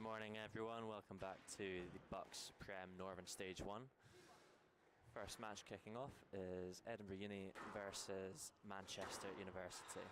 morning, everyone. Welcome back to the BUCS Prem Northern Stage 1. First match kicking off is Edinburgh Uni versus Manchester University.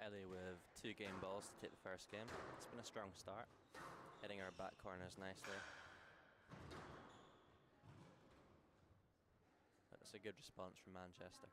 Ellie with 2 game balls to take the first game. It's been a strong start, hitting our back corners nicely. That's a good response from Manchester.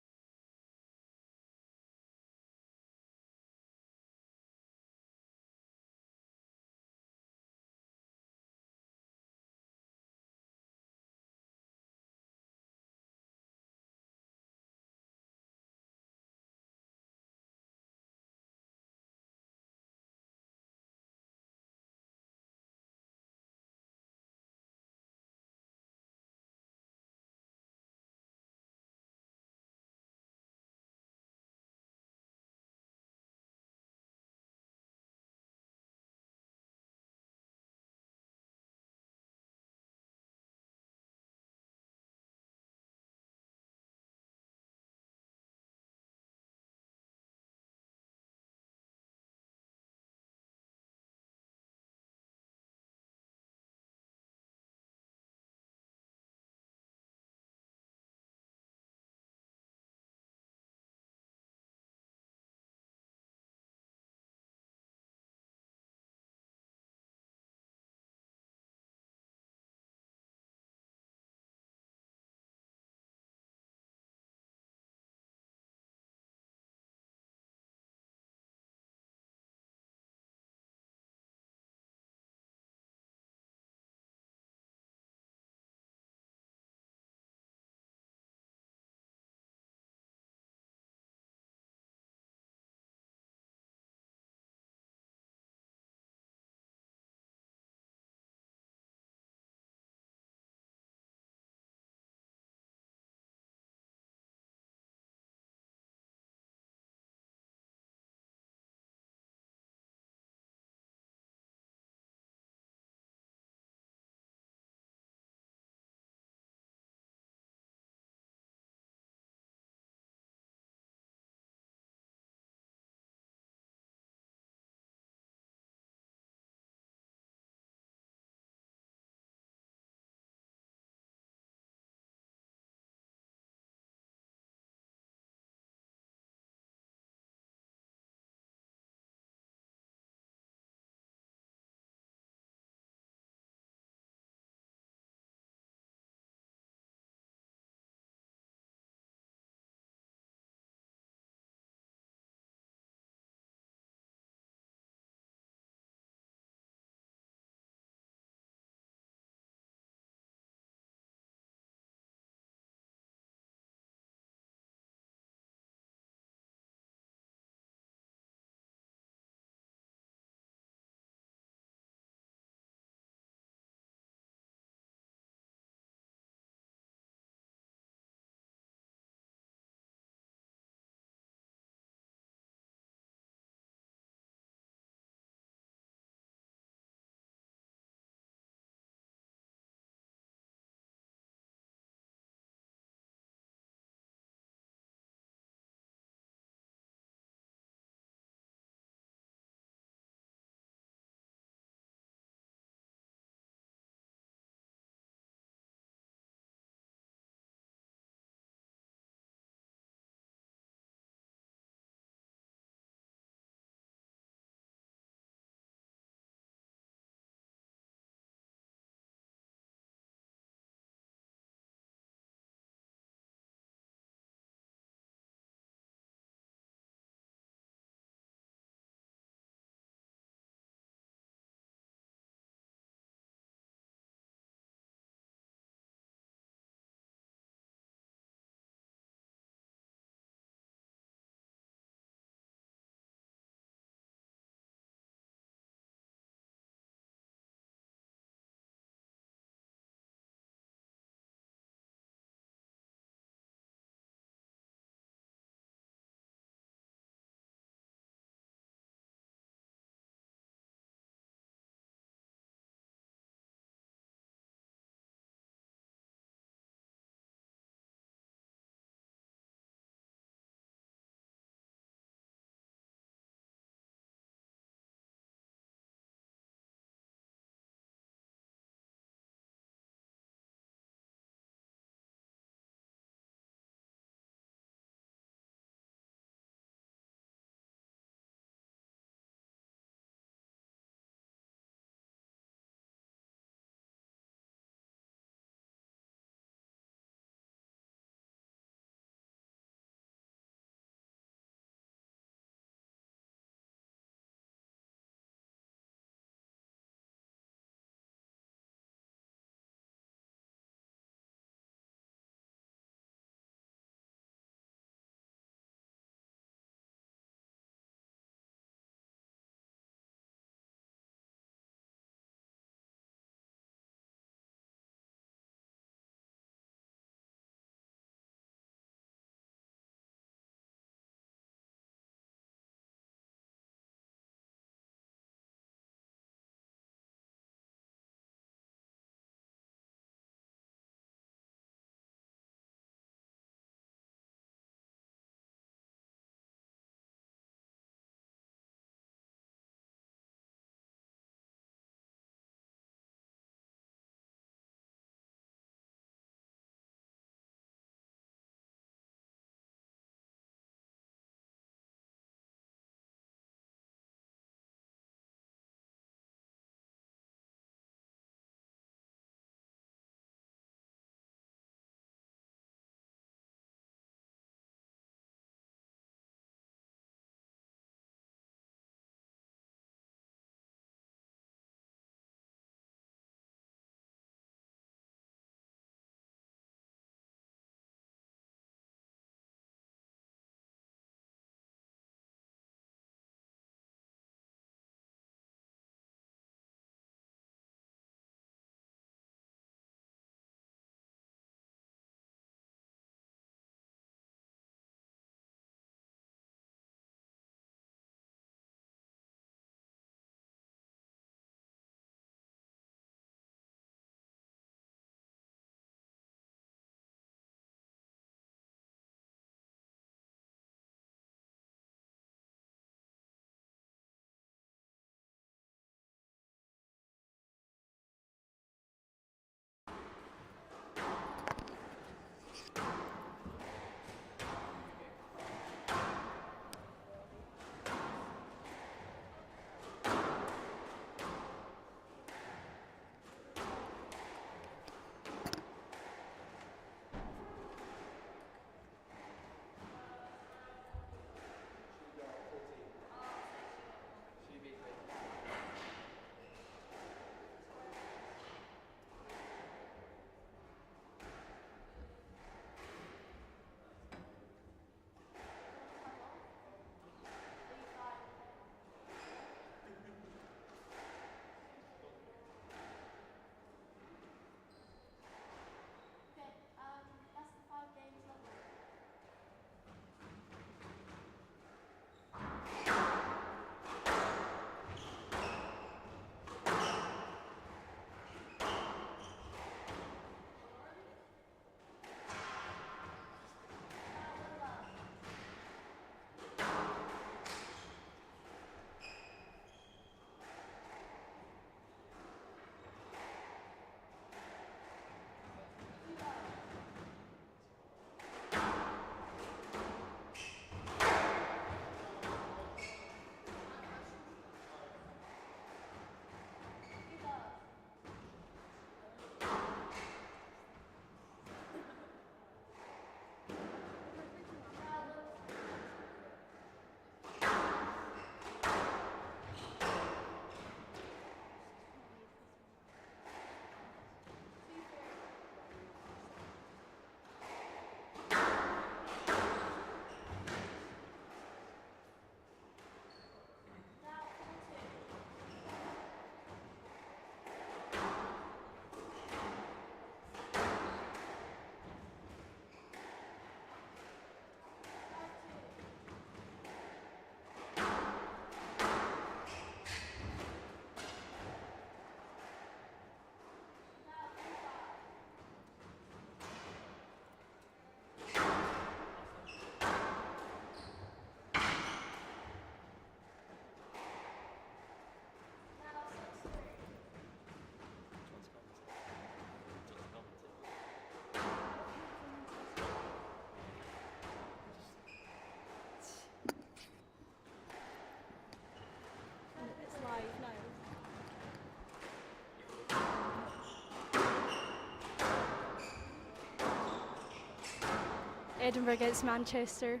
Edinburgh against Manchester.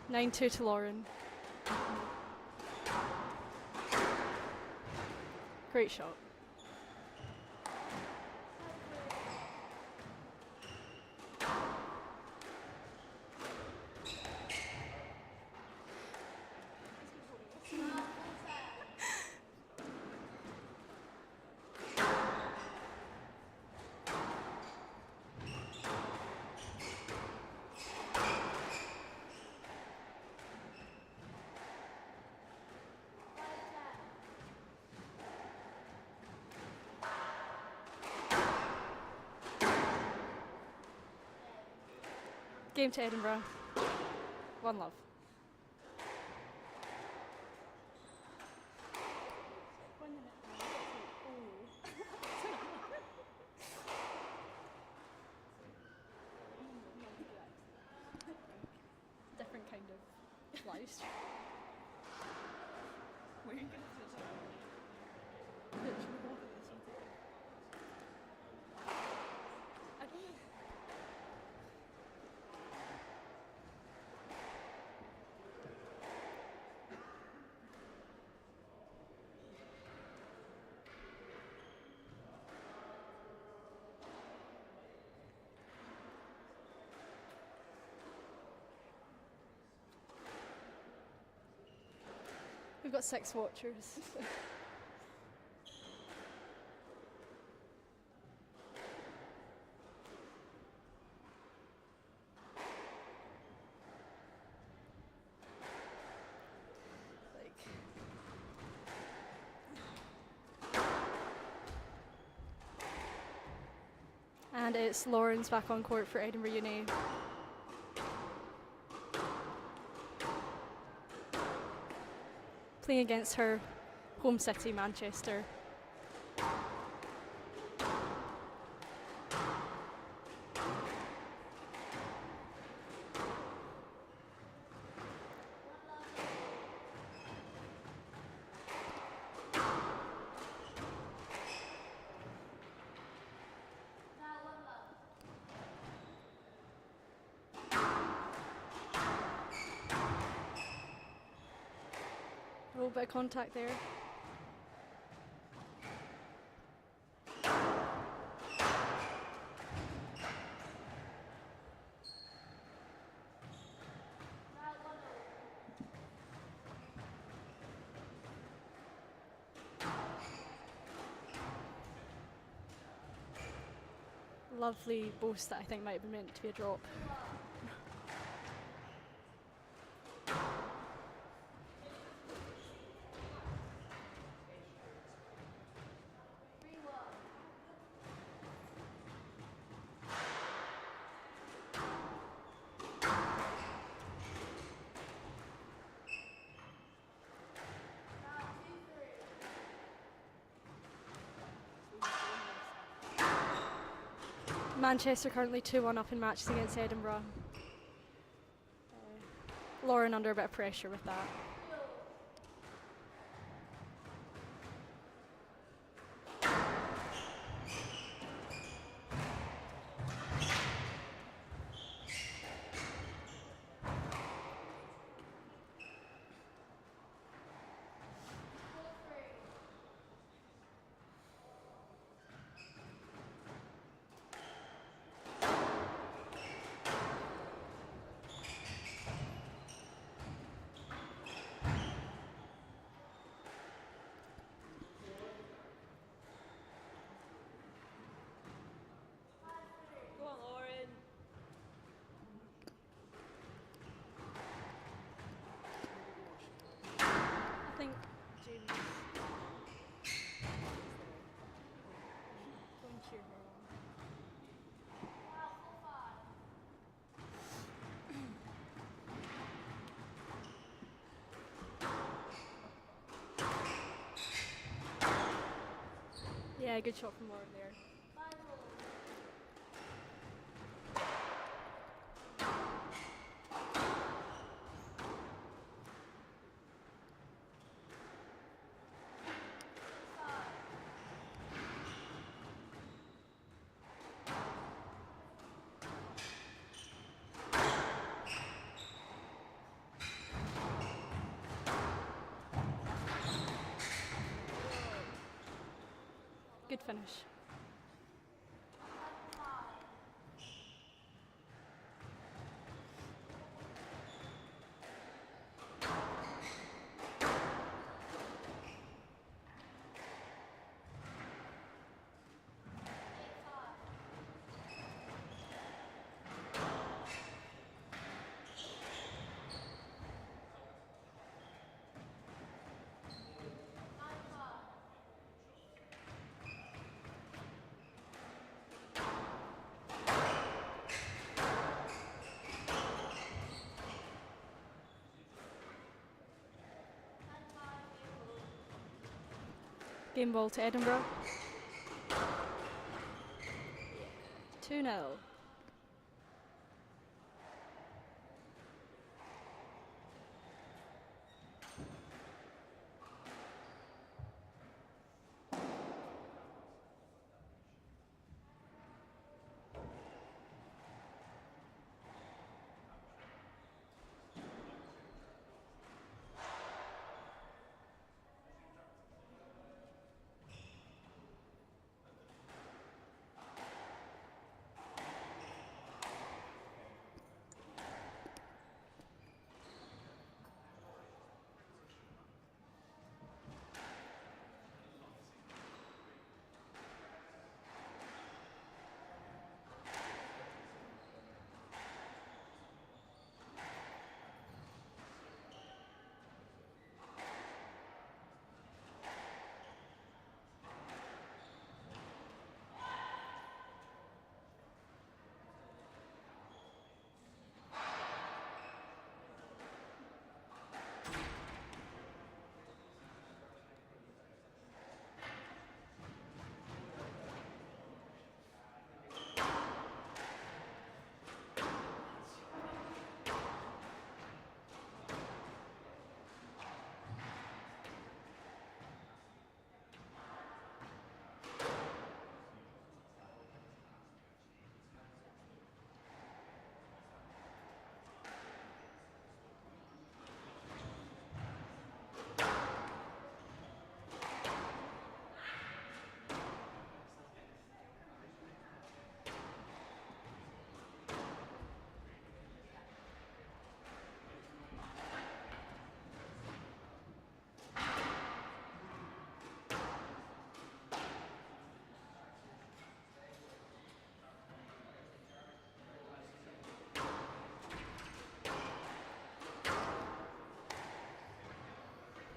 9-2 to Lauren. Great shot. Game to Edinburgh. 1-love. Different kind of live stream. Where are you going to We've got 6 watchers. And it's Lauren's back on court for Edinburgh Uni. Playing against her home city, Manchester. A little bit of contact there. Lovely boast that I think might have been meant to be a drop. Manchester currently 2-1 up in matches against Edinburgh. Lauren under a bit of pressure with that. Yeah, good shot from Lauren there. Good finish. Game ball to Edinburgh. 2-0.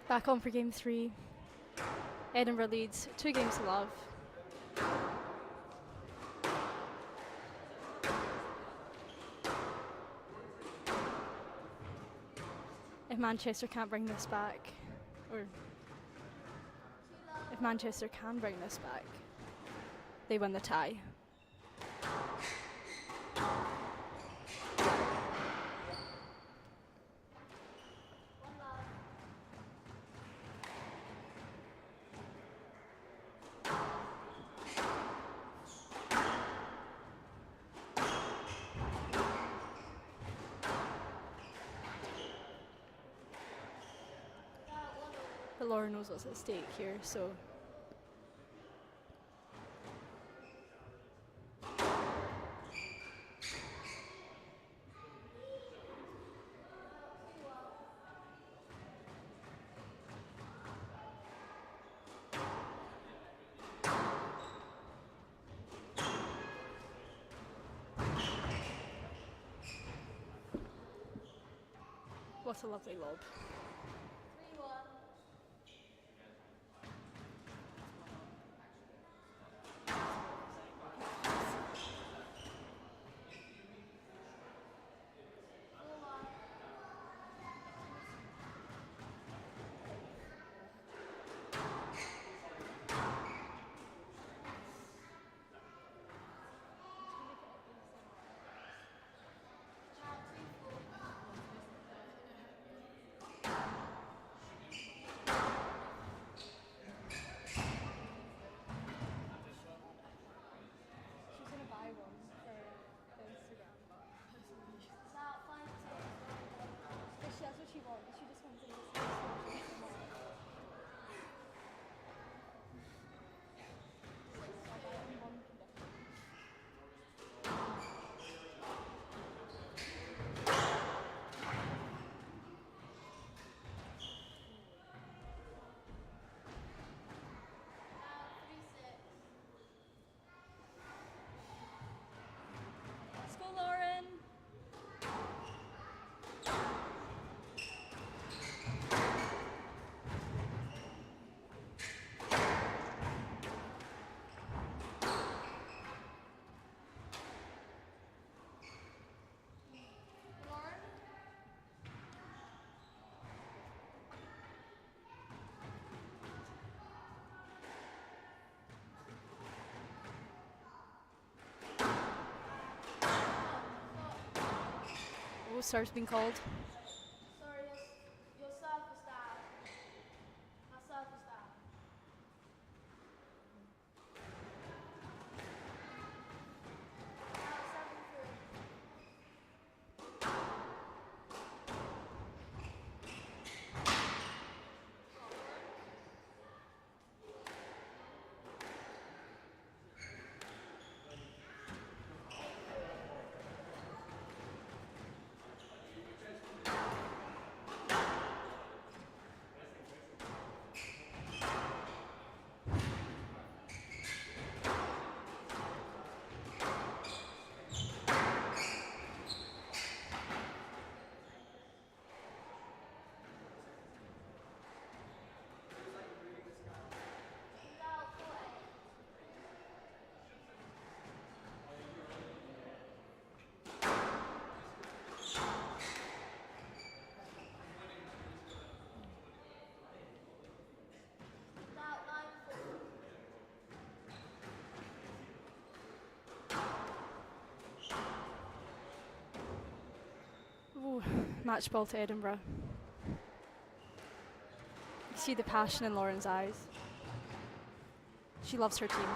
Back on for game 3. Edinburgh leads 2 games to love. If Manchester can't bring this back, or if Manchester can bring this back, they win the tie. But Laura knows what's at stake here, so what a lovely lob. serve's been called. Sorry, your serve is down. Our serve is down. Now 7-3. Ooh, match ball to Edinburgh. You see the passion in Lauren's eyes. She loves her team.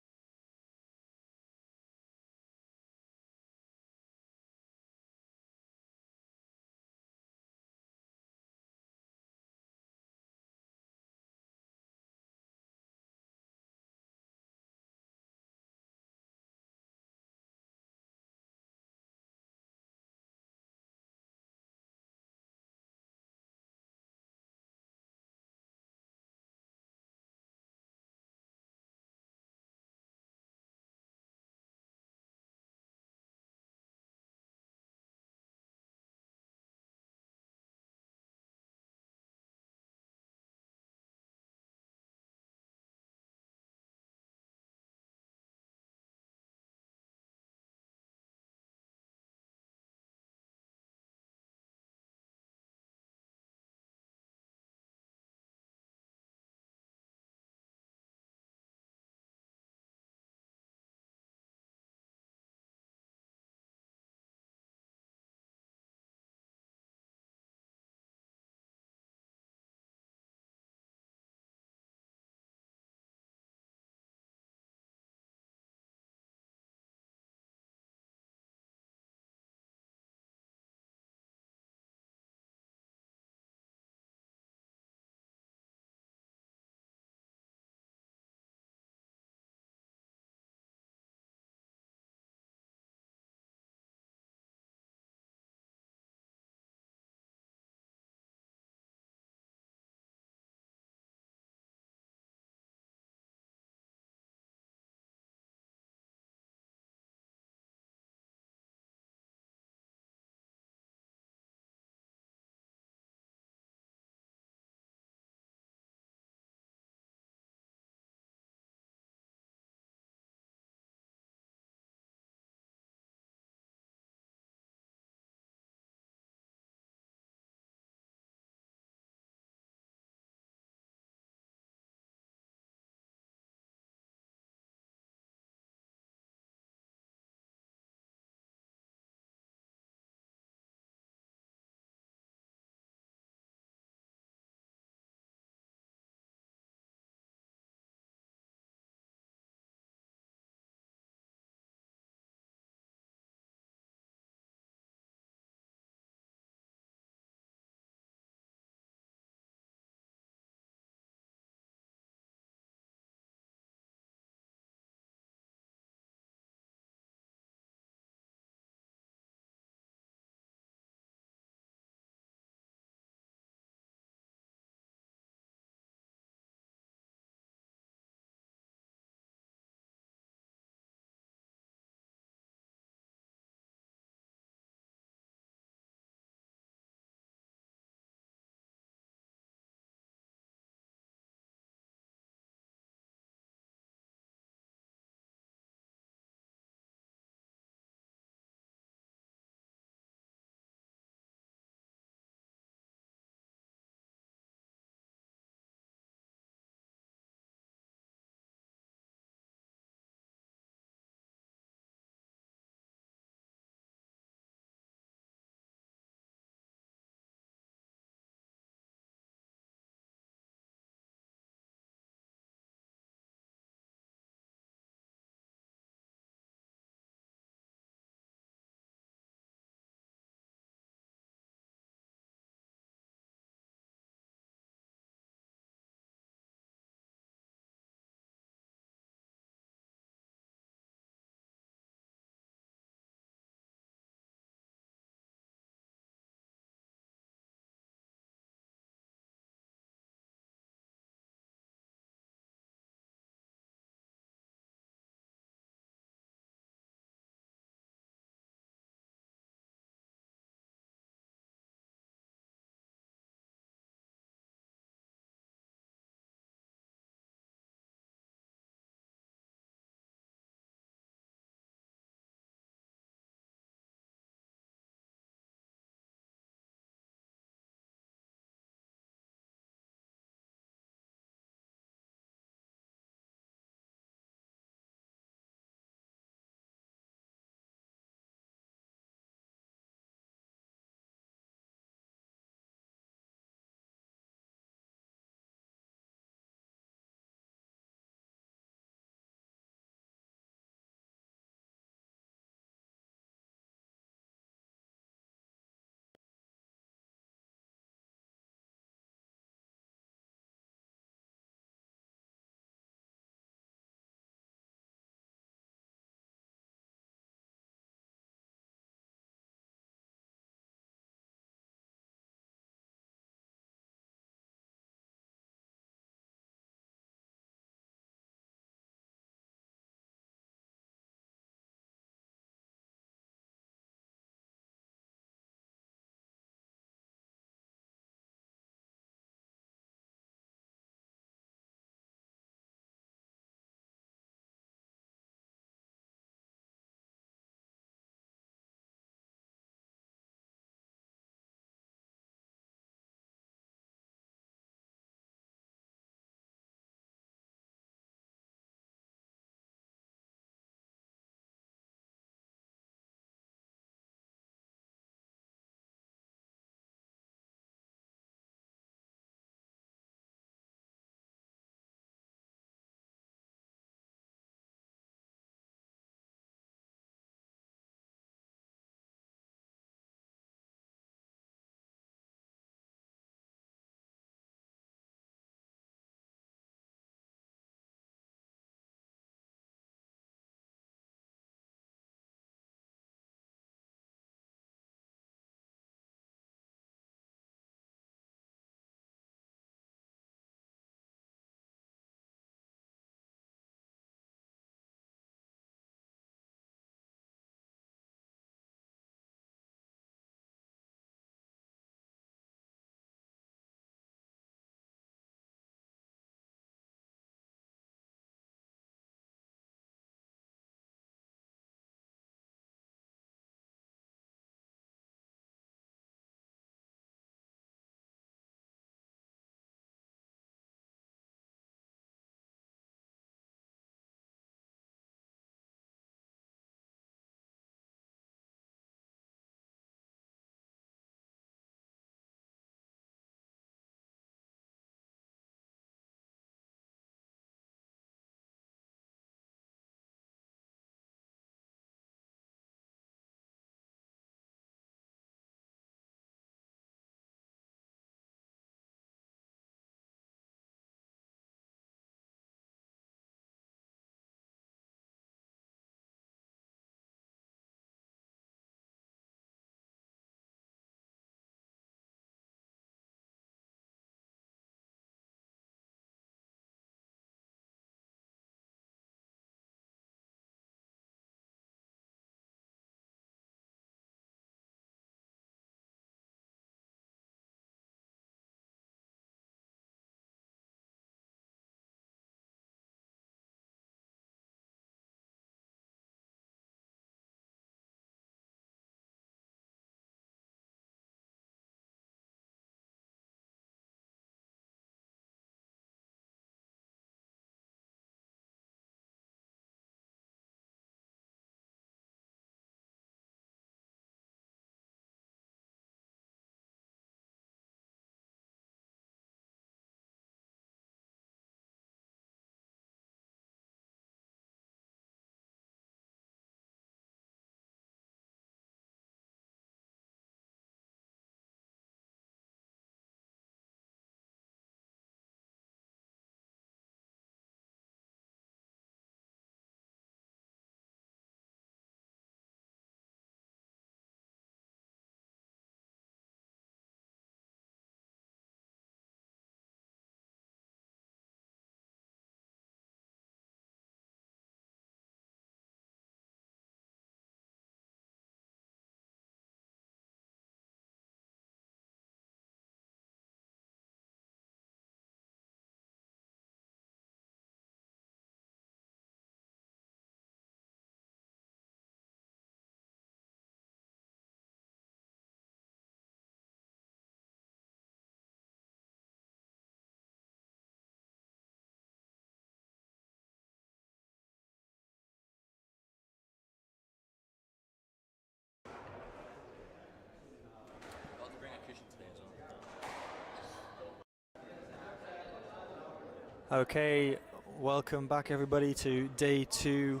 Okay, welcome back everybody to day 2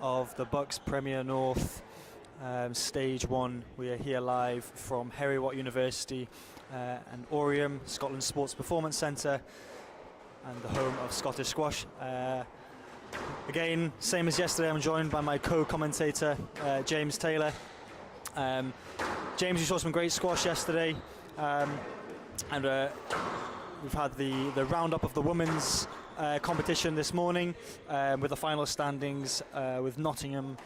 of the BUCS Premier North Stage 1. We are here live from Heriot Watt University and Oriam, Scotland's Sports Performance Centre and the home of Scottish Squash. Again, same as yesterday, I'm joined by my co-commentator James Taylor. James, you saw some great squash yesterday, and we've had the roundup of the women's competition this morning with the final standings, with Nottingham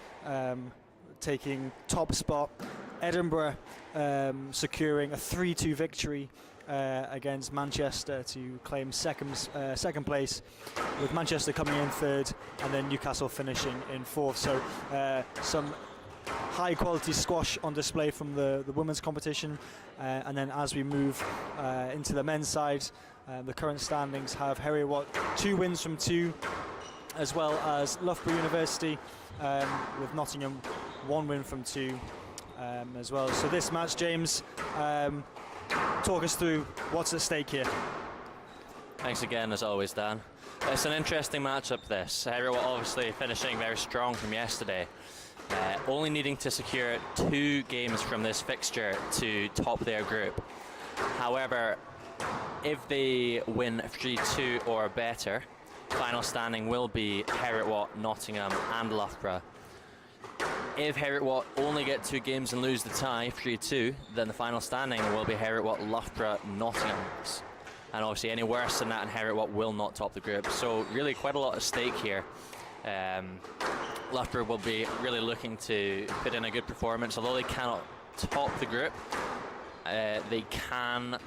taking top spot, Edinburgh securing a 3-2 victory against Manchester to claim second place, with Manchester coming in third and then Newcastle finishing in fourth. So some high quality squash on display from the women's competition, and then as we move into the men's side, the current standings have Heriot Watt 2 wins from 2, as well as Loughborough University with Nottingham 1 win from 2 as well. So this match, James, talk us through what's at stake here. Thanks again, as always, Dan. It's an interesting matchup, this. Heriot Watt obviously finishing very strong from yesterday. Only needing to secure 2 games from this fixture to top their group. However, if they win 3-2 or better, final standing will be Heriot Watt, Nottingham and Loughborough. If Heriot Watt only get 2 games and lose the tie, 3-2, then the final standing will be Heriot Watt, Loughborough, Nottingham. And obviously any worse than that, and Heriot Watt will not top the group. So really quite a lot at stake here. Loughborough will be really looking to put in a good performance. Although they cannot top the group, they can.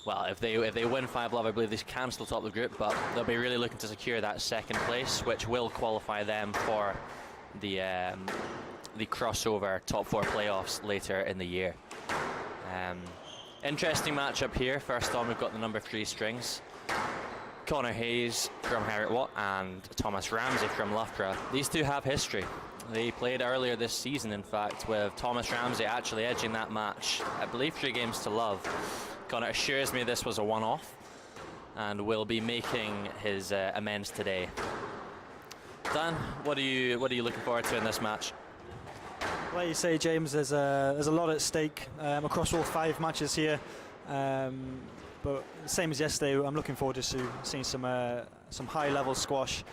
Well, if they win 5 love, I believe they can still top the group. But they'll be really looking to secure that second place, which will qualify them for the crossover top 4 playoffs later in the year. Interesting matchup here. First on, we've got the number 3 strings. Connor Hayes from Heriot Watt and Thomas Ramsey from Loughborough. These two have history. They played earlier this season, in fact, with Thomas Ramsey actually edging that match, I believe 3 games to love. Connor assures me this was a one-off and will be making his amends today. Dan, what are you looking forward to in this match? Like you say, James, there's a lot at stake across all 5 matches here. But same as yesterday, I'm looking forward to seeing some high-level squash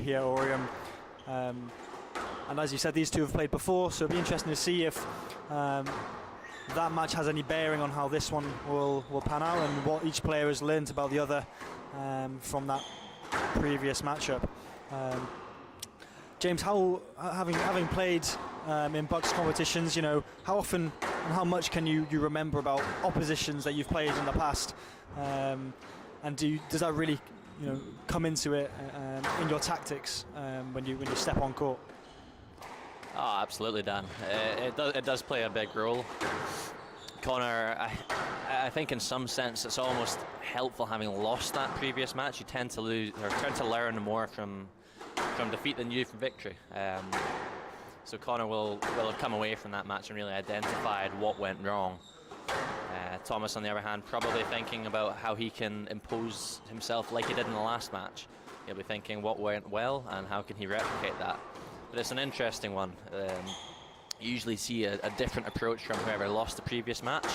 here at Oriam. And as you said, these two have played before, so it'll be interesting to see if that match has any bearing on how this one will pan out and what each player has learned about the other from that previous matchup. James, how having played in BUCS competitions, you know, how often and how much can you remember about oppositions that you've played in the past, and does that really, you know, come into it in your tactics when you step on court? Oh, absolutely, Dan. It does play a big role. Connor, I think in some sense it's almost helpful having lost that previous match. You tend to lose or tend to learn more from defeat than you do from victory. So Connor will have come away from that match and really identified what went wrong. Thomas, on the other hand, probably thinking about how he can impose himself like he did in the last match. He'll be thinking what went well and how can he replicate that. But it's an interesting one. You usually see a different approach from whoever lost the previous match.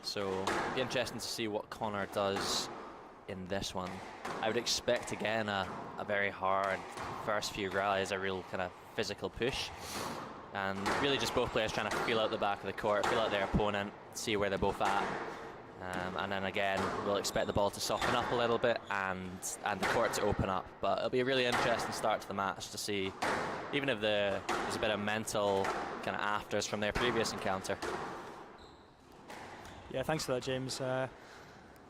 So it'll be interesting to see what Connor does in this one. I would expect again a very hard first few rallies, a real kind of physical push, and really just both players trying to feel out the back of the court, feel out their opponent, see where they're both at, and then again we'll expect the ball to soften up a little bit and the court to open up. But it'll be a really interesting start to the match to see, even if there's a bit of mental kind of afters from their previous encounter. Yeah, thanks for that, James.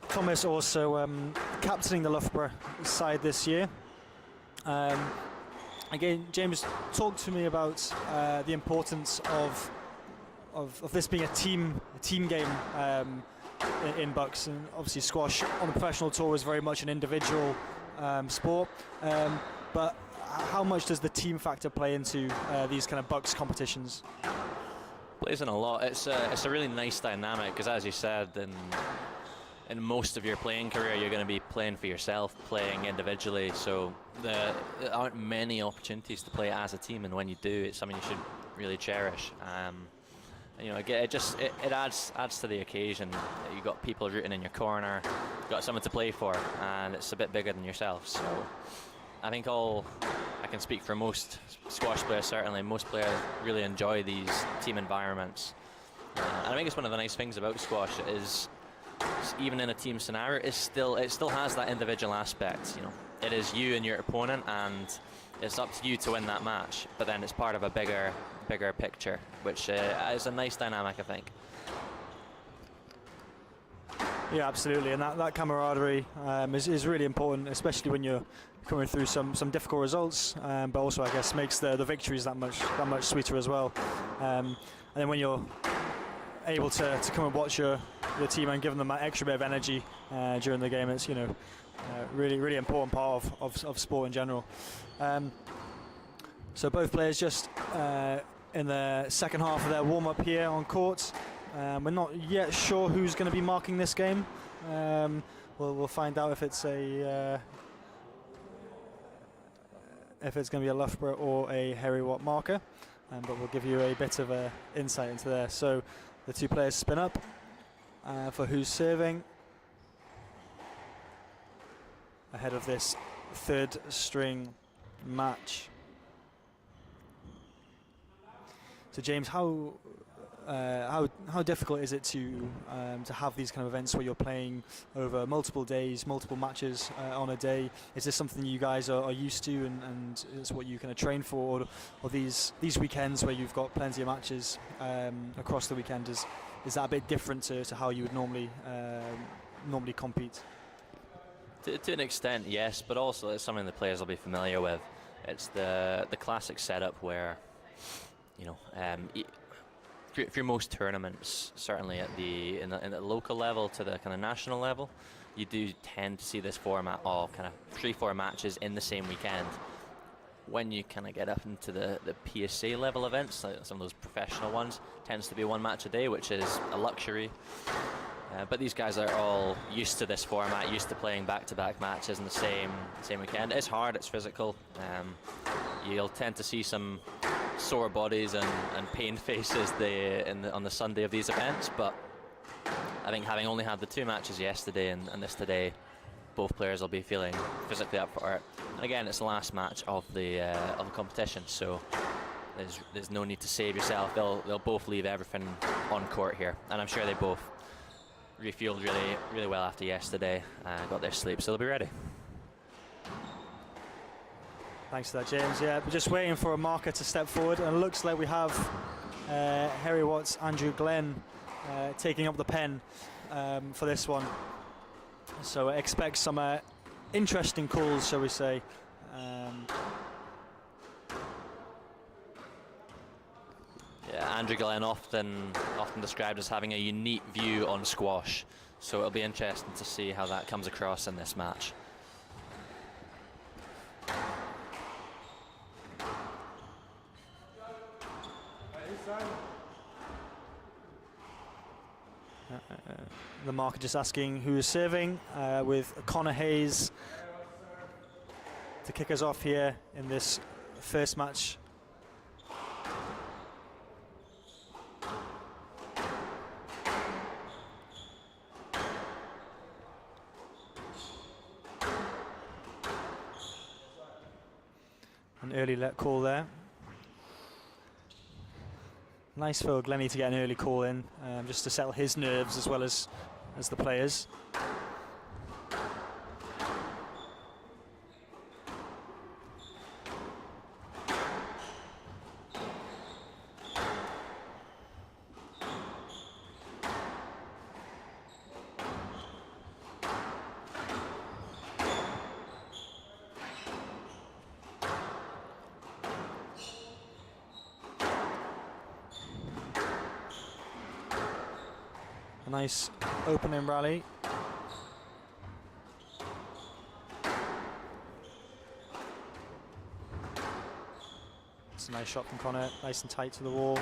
Thomas also captaining the Loughborough side this year. Again, James, talk to me about the importance of this being a team game in BUCS, and obviously squash on the professional tour is very much an individual sport. But how much does the team factor play into these kind of BUCS competitions? Plays in a lot. It's a really nice dynamic because, as you said, in most of your playing career, you're going to be playing for yourself, playing individually. So there aren't many opportunities to play as a team, and when you do, it's something you should really cherish. And, you know, it adds to the occasion. You've got people rooting in your corner, you've got someone to play for, and it's a bit bigger than yourself. So I think I can speak for most squash players, certainly. Most players really enjoy these team environments. And I think it's one of the nice things about squash is, even in a team scenario, it still has that individual aspect. You know, it is you and your opponent, and it's up to you to win that match. But then it's part of a bigger picture, which is a nice dynamic, I think. Yeah, absolutely, and that camaraderie is really important, especially when you're coming through some difficult results. But also, I guess, makes the victories that much sweeter as well. And then when you're able to come and watch your team and give them that extra bit of energy during the game, it's, you know, really important part of sport in general. So both players just in the second half of their warm-up here on court. We're not yet sure who's going to be marking this game. We'll find out if it's going to be a Loughborough or a Heriot Watt marker, but we'll give you a bit of insight into there. So the two players spin up for who's serving ahead of this third string match. So James, how difficult is it to have these kind of events where you're playing over multiple days, multiple matches on a day? Is this something you guys are used to, and it's what you kind of train for, or these weekends where you've got plenty of matches across the weekend? Is that a bit different to how you would normally compete? To an extent, yes, but also it's something the players will be familiar with. It's the classic setup where, you know, for most tournaments, certainly at in the local level to the kind of national level, you do tend to see this format of kind of 3-4 matches in the same weekend. When you kind of get up into the PSA level events, like some of those professional ones, tends to be one match a day, which is a luxury. But these guys are all used to this format, used to playing back-to-back matches in the same weekend. It's hard, it's physical. You'll tend to see some sore bodies and pain faces on the Sunday of these events, but I think having only had the 2 matches yesterday and this today, both players will be feeling physically up for it. And again, it's the last match of the competition, so there's no need to save yourself. They'll both leave everything on court here, and I'm sure they both refueled really well after yesterday, got their sleep, so they'll be ready. Thanks for that, James. Yeah, we're just waiting for a marker to step forward, and it looks like we have Heriot Watt's Andrew Glenn taking up the pen for this one. So expect some interesting calls, shall we say. Yeah, Andrew Glenn often described as having a unique view on squash, so it'll be interesting to see how that comes across in this match. The marker just asking who is serving, with Connor Hayes to kick us off here in this first match. An early let call there. Nice for Glennie to get an early call in, just to settle his nerves as well as the players. Nice opening rally. It's a nice shot from Connor, nice and tight to the wall.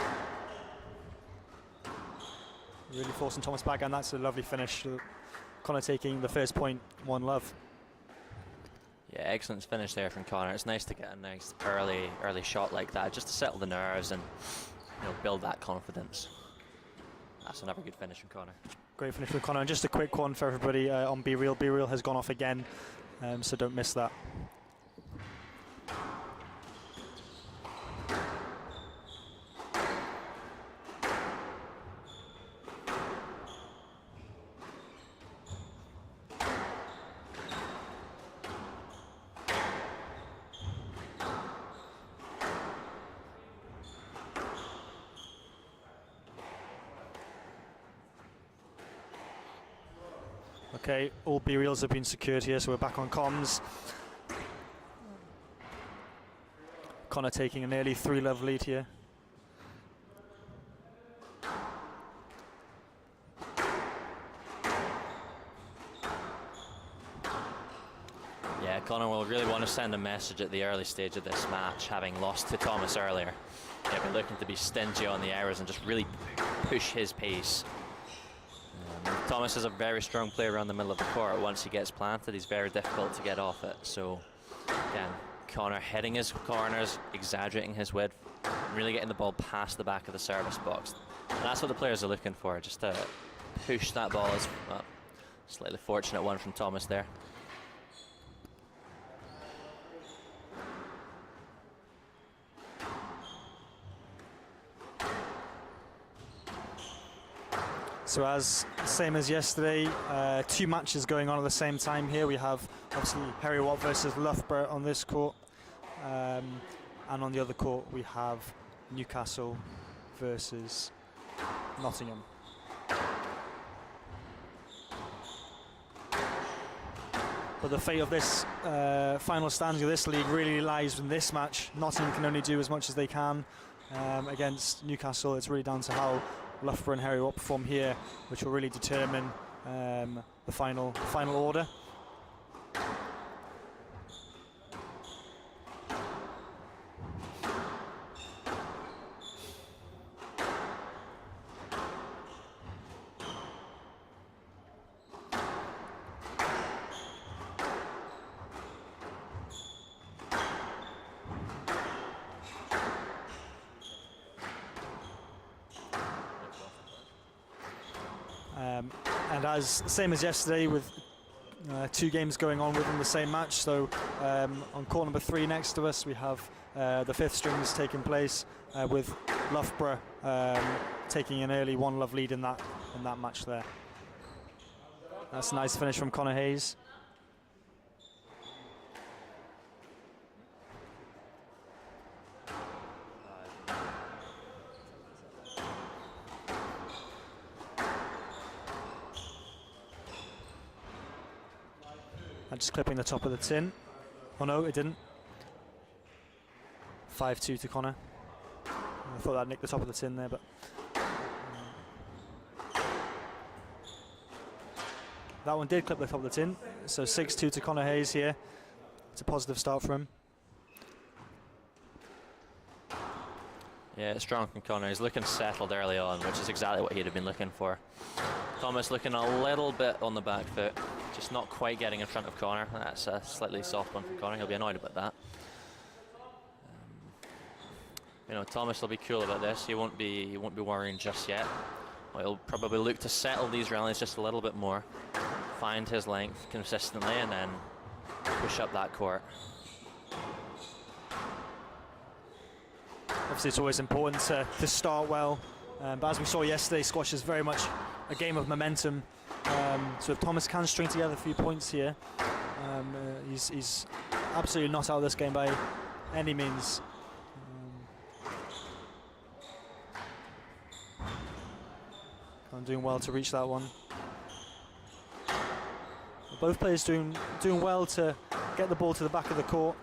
Really forcing Thomas back, and that's a lovely finish. Connor taking the first point, 1-love. Yeah, excellent finish there from Connor. It's nice to get a nice early shot like that, just to settle the nerves and build that confidence. That's another good finish from Connor. Great finish from Connor. And just a quick one for everybody on B-Reel. B-Reel has gone off again, so don't miss that. Okay, all B-reels have been secured here, so we're back on comms. Connor taking a nearly 3-love lead here. Yeah, Connor will really want to send a message at the early stage of this match, having lost to Thomas earlier. He'll be looking to be stingy on the errors and just really push his pace. Thomas is a very strong player around the middle of the court. Once he gets planted, he's very difficult to get off it. So, again, Connor hitting his corners, exaggerating his width, really getting the ball past the back of the service box. And that's what the players are looking for, just to push that ball. As well. Slightly fortunate one from Thomas there. So same as yesterday, 2 matches going on at the same time here. We have obviously Heriot Watt versus Loughborough on this court, and on the other court we have Newcastle versus Nottingham. But the fate of this final standing of this league really lies in this match. Nottingham can only do as much as they can against Newcastle. It's really down to how Loughborough and Heriot Watt perform here, which will really determine the final order. And same as yesterday, with 2 games going on within the same match. So on court number 3 next to us, we have the 5th strings taking place, with Loughborough taking an early 1-love lead in that match there. That's a nice finish from Connor Hayes. And just clipping the top of the tin. Oh no, it didn't. 5-2 to Connor. I thought that nicked the top of the tin there, but that one did clip the top of the tin. So 6-2 to Connor Hayes here. It's a positive start for him. Yeah, it's strong from Connor. He's looking settled early on, which is exactly what he'd have been looking for. Thomas looking a little bit on the back foot, just not quite getting in front of Connor. That's a slightly soft one from Connor. He'll be annoyed about that. Thomas will be cool about this. He won't be worrying just yet. He'll probably look to settle these rallies just a little bit more, find his length consistently, and then push up that court. Obviously, it's always important to start well, but as we saw yesterday, squash is very much a game of momentum. So if Thomas can string together a few points here, he's absolutely not out of this game by any means. I'm doing well to reach that one. Both players doing well to get the ball to the back of the court.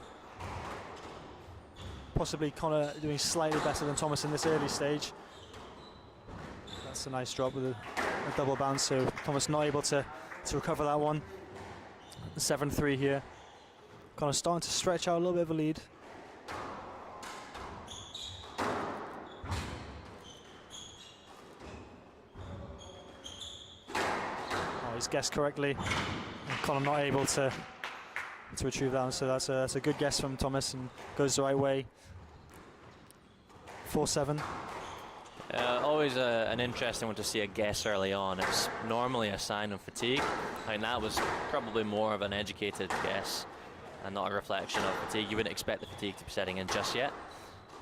Possibly Connor doing slightly better than Thomas in this early stage. That's a nice drop with a double bounce, so Thomas not able to recover that one. 7-3 here. Connor starting to stretch out a little bit of a lead. Oh, he's guessed correctly. And Connor not able to retrieve that, so that's a good guess from Thomas and goes the right way. 4-7. Always an interesting one to see a guess early on. It's normally a sign of fatigue. I mean, that was probably more of an educated guess and not a reflection of fatigue. You wouldn't expect the fatigue to be setting in just yet.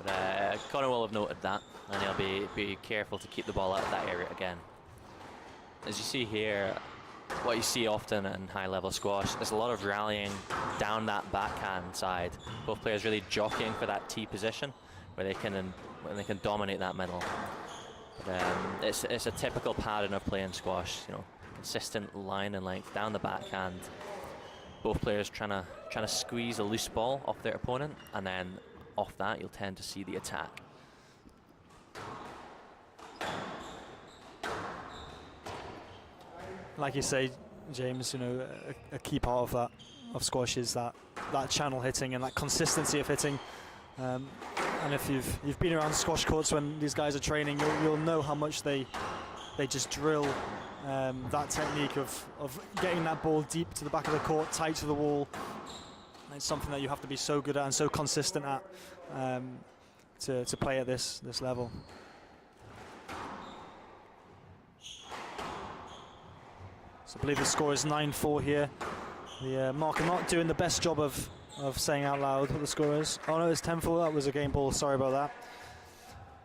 But Connor will have noted that, and he'll be careful to keep the ball out of that area again. As you see here, what you see often in high-level squash is a lot of rallying down that backhand side. Both players really jockeying for that T position where they can dominate that middle. But, it's a typical pattern of play in squash. You know, consistent line and length down the backhand. Both players trying to squeeze a loose ball off their opponent, and then off that you'll tend to see the attack. Like you say, James, you know, a key part of that of squash is that channel hitting and that consistency of hitting. And if you've been around squash courts when these guys are training, you'll know how much they just drill that technique of getting that ball deep to the back of the court, tight to the wall. It's something that you have to be so good at and so consistent at to play at this level. So I believe the score is 9-4 here. The marker not doing the best job of saying out loud what the score is. Oh no, it's 10-4. That was a game ball. Sorry about that.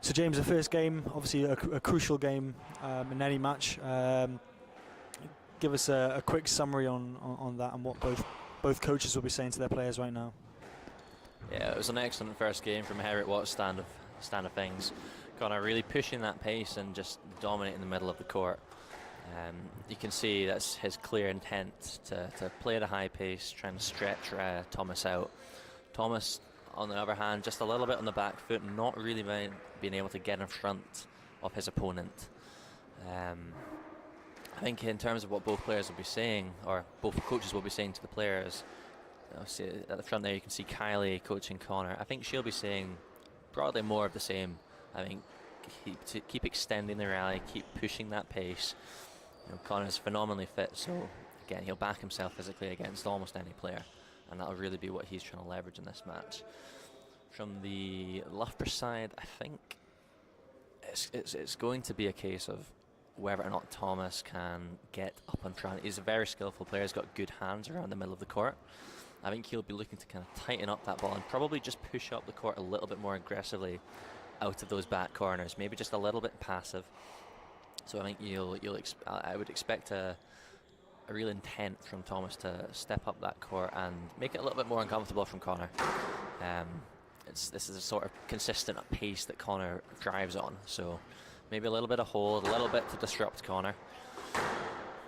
So James, the first game, obviously a crucial game in any match. Give us a quick summary on that and what both coaches will be saying to their players right now. Yeah, it was an excellent first game from Heriot Watt's stand of things. Connor really pushing that pace and just dominating the middle of the court. You can see that's his clear intent to play at a high pace, trying to stretch Thomas out. Thomas, on the other hand, just a little bit on the back foot, not really being able to get in front of his opponent. I think in terms of what both players will be saying, or both coaches will be saying to the players, see at the front there you can see Kylie coaching Connor. I think she'll be saying broadly more of the same. I think keep extending the rally, keep pushing that pace. You know, Connor's phenomenally fit, so again he'll back himself physically against almost any player, and that'll really be what he's trying to leverage in this match. From the Loughborough side, I think it's going to be a case of whether or not Thomas can get up and try. He's a very skillful player. He's got good hands around the middle of the court. I think he'll be looking to kind of tighten up that ball and probably just push up the court a little bit more aggressively out of those back corners, maybe just a little bit passive. So I think I would expect a real intent from Thomas to step up that court and make it a little bit more uncomfortable from Connor. This is a sort of consistent pace that Connor drives on, so maybe a little bit of hold, a little bit to disrupt Connor.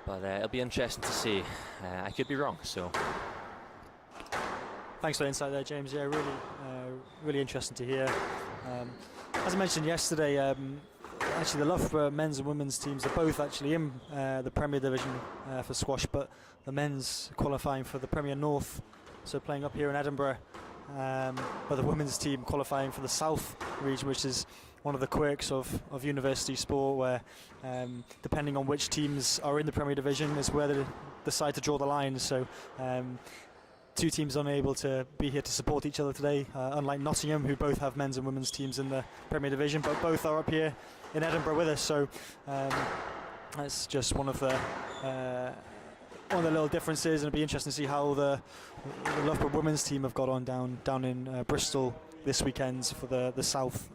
But it'll be interesting to see. I could be wrong, so. Thanks for the insight there, James. Yeah, really interesting to hear. As I mentioned yesterday, actually the Loughborough men's and women's teams are both actually in the Premier Division for squash, but the men's qualifying for the Premier North, so playing up here in Edinburgh, but the women's team qualifying for the South region, which is one of the quirks of university sport, where depending on which teams are in the Premier Division is where they decide to draw the line. So two teams unable to be here to support each other today, unlike Nottingham, who both have men's and women's teams in the Premier Division, but both are up here in Edinburgh with us. So that's just one of the little differences, and it'll be interesting to see how the Loughborough women's team have got on down in Bristol this weekend for the South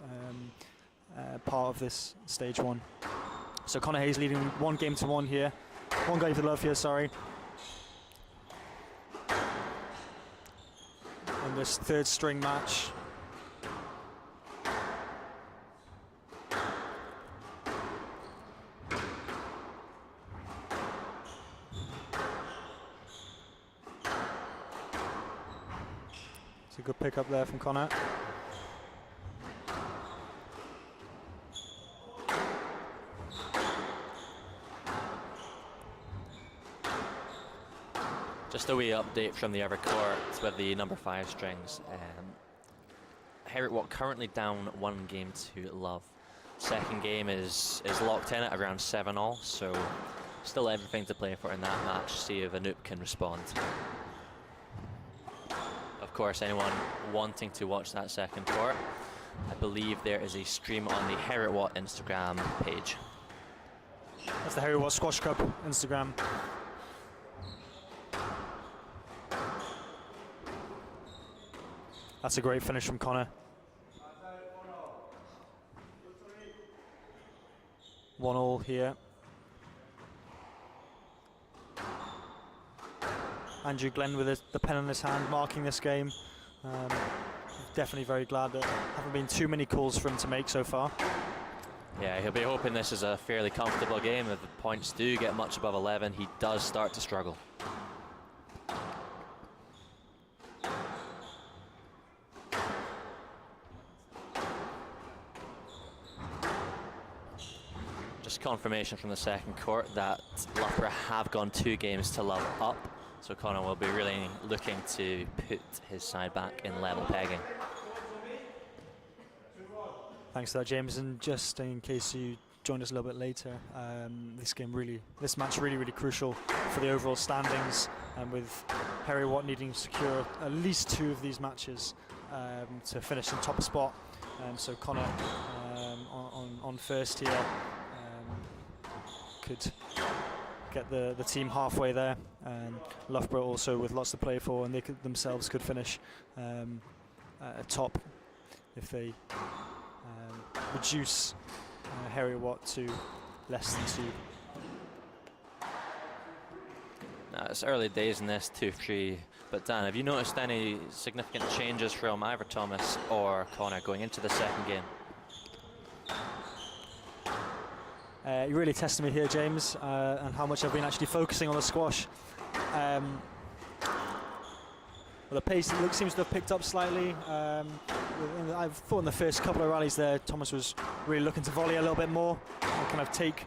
part of this stage one. So Connor Hayes leading 1-1 here, 1 game to love here, sorry. In this third string match. It's a good pick up there from Connor. Just a wee update from the other court with the number 5 strings. Heriot Watt currently down 1-2 love. Second game is locked in at around 7-all, so Still everything to play for in that match. See if Anoop can respond. Of course, anyone wanting to watch that second court, I believe there is a stream on the Heriot Watt Instagram page. That's the Heriot Watt Squash Cup Instagram. That's a great finish from Connor. 1-1 here. Andrew Glenn with the pen in his hand, marking this game. Definitely very glad that there haven't been too many calls for him to make so far. Yeah, he'll be hoping this is a fairly comfortable game. If the points do get much above 11, he does start to struggle. Just confirmation from the second court that Loughborough have gone 2 games to level up. So Connor will be really looking to put his side back in level pegging. Thanks for that, James. And just in case you joined us a little bit later, this match really crucial for the overall standings, and with Heriot Watt needing to secure at least 2 of these matches to finish in top spot. So Connor on first here could get the team halfway there, and Loughborough also with lots to play for, and they themselves could finish at top if they reduce Heriot Watt to less than 2. Now, it's early days in this 2-3, but Dan, have you noticed any significant changes from either Thomas or Connor going into the second game? You really tested me here, James, and how much I've been actually focusing on the squash. Well, the pace seems to have picked up slightly. I thought in the first couple of rallies there, Thomas was really looking to volley a little bit more, and kind of take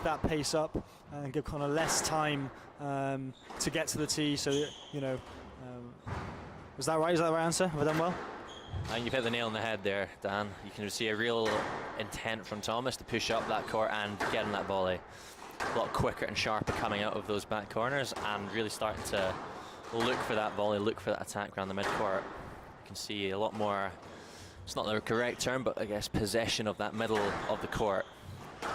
that pace up and give Connor less time to get to the tee. So, you know, was that right? Is that the right answer? Have I done well? And you've hit the nail on the head there, Dan. You can see a real intent from Thomas to push up that court and get in that volley. A lot quicker and sharper coming out of those back corners, and really starting to look for that volley, look for that attack around the mid-court. You can see a lot more, it's not the correct term, but I guess possession of that middle of the court.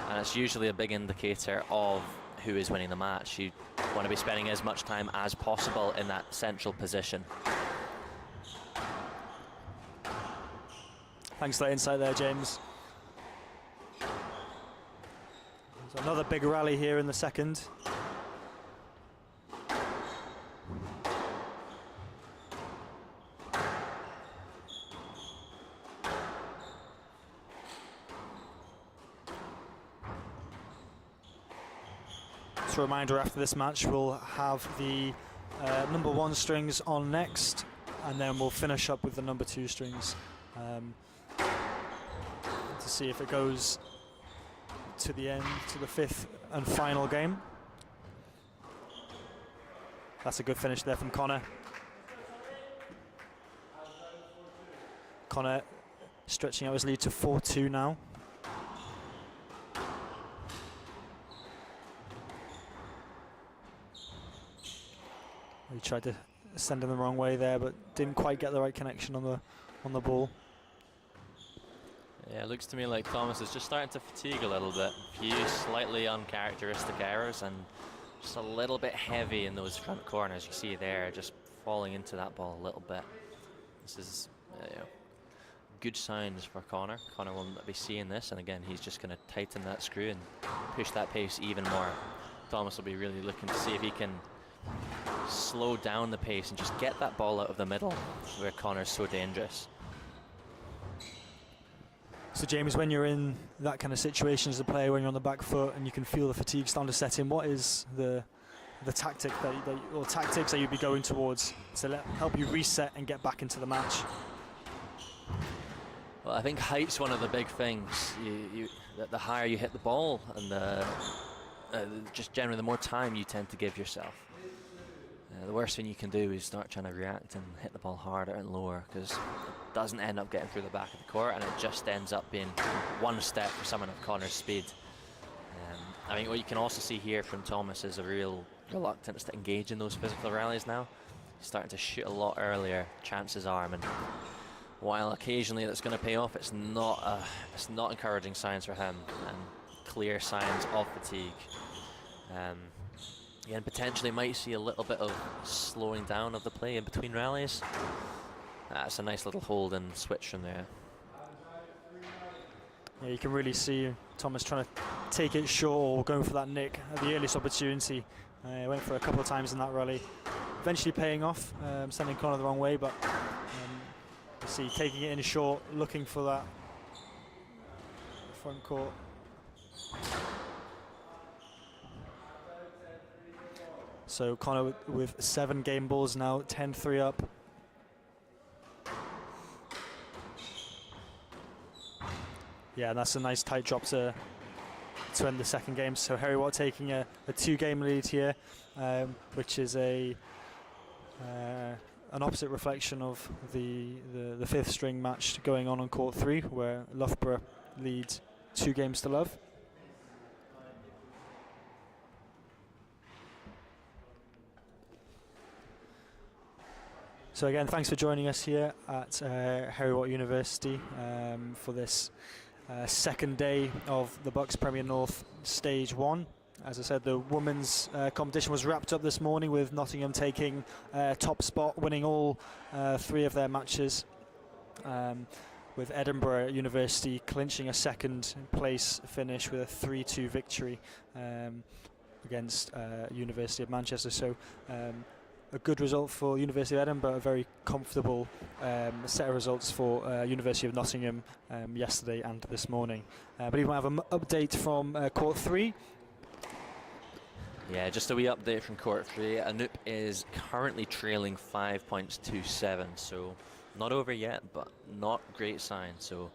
And it's usually a big indicator of who is winning the match. You want to be spending as much time as possible in that central position. Thanks for that insight there, James. So another big rally here in the second. Just a reminder, after this match we'll have the number 1 strings on next, and then we'll finish up with the number 2 strings to see if it goes to the end, to the 5th and final game. That's a good finish there from Connor. Connor stretching out his lead to 4-2 now. He tried to send him the wrong way there, but didn't quite get the right connection on the ball. Yeah, it looks to me like Thomas is just starting to fatigue a little bit. A few slightly uncharacteristic errors, and just a little bit heavy in those front corners. You see there, just falling into that ball a little bit. This is good signs for Connor. Connor will be seeing this, and again, he's just going to tighten that screw and push that pace even more. Thomas will be really looking to see if he can slow down the pace and just get that ball out of the middle where Connor's so dangerous. So James, when you're in that kind of situation as a player, when you're on the back foot and you can feel the fatigue starting to set in, what is the tactic or tactics that you'd be going towards to help you reset and get back into the match? Well, I think height's one of the big things. The higher you hit the ball, and just generally the more time you tend to give yourself. The worst thing you can do is start trying to react and hit the ball harder and lower, because it doesn't end up getting through the back of the court, and it just ends up being one step for someone of Connor's speed. I mean, what you can also see here from Thomas is a real reluctance to engage in those physical rallies now. He's starting to shoot a lot earlier, chances are, and while occasionally that's going to pay off, it's not encouraging signs for him, and clear signs of fatigue. And potentially might see a little bit of slowing down of the play in between rallies. That's a nice little hold and switch from there. Yeah, you can really see Thomas trying to take it short or going for that nick at the earliest opportunity. Went for a couple of times in that rally, eventually paying off, sending Connor the wrong way, but you see taking it in short, looking for that front court. So Connor with 7 game balls now, 10-3 up. Yeah, and that's a nice tight drop to end the second game. So Heriot Watt taking a 2-game lead here, which is an opposite reflection of the 5th string match going on court 3, where Loughborough leads 2 games to love. So again, thanks for joining us here at Heriot Watt University for this second day of the BUCS Premier North Stage 1. As I said, the women's competition was wrapped up this morning with Nottingham taking top spot, winning all 3 of their matches, with Edinburgh University clinching a second place finish with a 3-2 victory against University of Manchester. So a good result for University of Edinburgh, a very comfortable set of results for University of Nottingham yesterday and this morning. But we might have an update from court 3. Yeah, just a wee update from court 3. Anoop is currently trailing 5 points to 7, so not over yet, but not great sign. So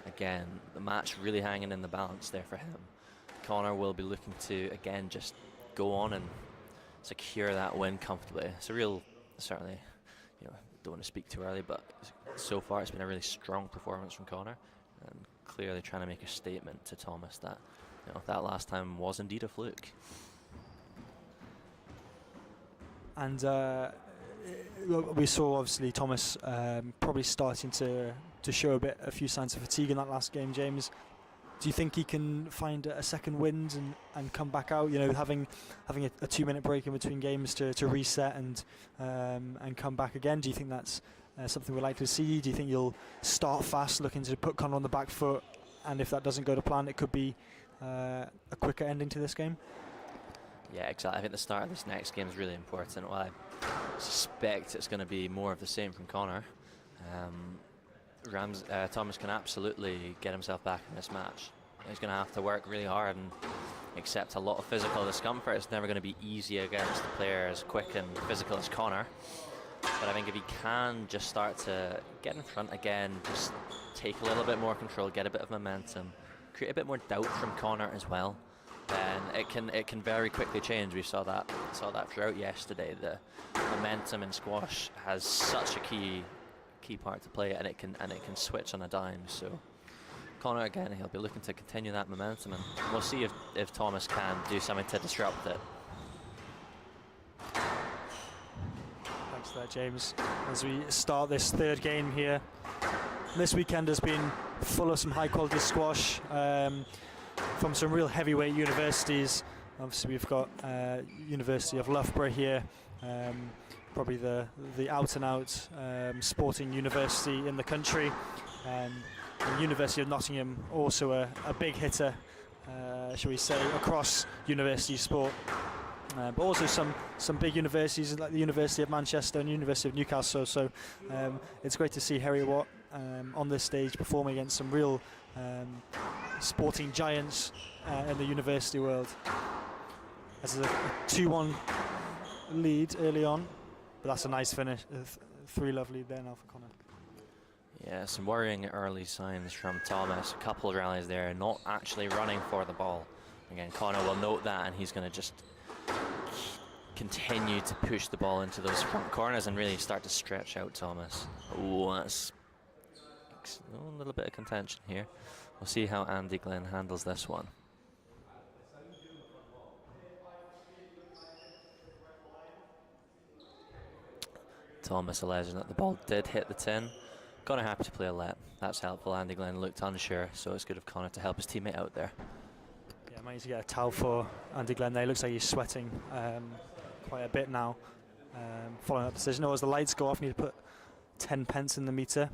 again, the match really hanging in the balance there for him. Connor will be looking to again just go on and secure that win comfortably. It's a real, certainly, don't want to speak too early, but so far it's been a really strong performance from Connor, and clearly trying to make a statement to Thomas that that last time was indeed a fluke. And we saw obviously Thomas probably starting to show a few signs of fatigue in that last game. James, do you think he can find a second wind and come back out? Having a 2-minute break in between games to reset and come back again. Do you think that's something we're likely to see? Do you think you'll start fast, looking to put Connor on the back foot, and if that doesn't go to plan, it could be a quicker ending to this game? Yeah, exactly. I think the start of this next game is really important. Well, I suspect it's going to be more of the same from Connor. Thomas can absolutely get himself back in this match. He's going to have to work really hard and accept a lot of physical discomfort. It's never going to be easy against a player as quick and physical as Connor. But I think if he can just start to get in front again, just take a little bit more control, get a bit of momentum, create a bit more doubt from Connor as well, then it can very quickly change. We saw that throughout yesterday. The momentum in squash has such a key part to play, and it can switch on a dime. So Connor, again, he'll be looking to continue that momentum, and we'll see if Thomas can do something to disrupt it. Thanks for that, James. As we start this 3rd game here, this weekend has been full of some high quality squash from some real heavyweight universities. Obviously we've got University of Loughborough here, probably the out and out sporting university in the country. The University of Nottingham, also a big hitter, shall we say, across university sport. But also some big universities like the University of Manchester and University of Newcastle. So it's great to see Heriot Watt on this stage performing against some real sporting giants in the university world. As a 2-1 lead early on, but that's a nice finish. 3-love lead there now for Connor. Yeah, some worrying early signs from Thomas. A couple of rallies there, not actually running for the ball. Again, Connor will note that, and he's going to just continue to push the ball into those front corners and really start to stretch out Thomas. Oh, that's a little bit of contention here. We'll see how Andy Glenn handles this one. Thomas, alleging that the ball did hit the tin. Connor happy to play a let. That's helpful. Andy Glenn looked unsure, so it's good of Connor to help his teammate out there. Yeah, might need to get a towel for Andy Glenn there. Looks like he's sweating quite a bit now. Following that decision. As the lights go off, we need to put 10 pence in the meter.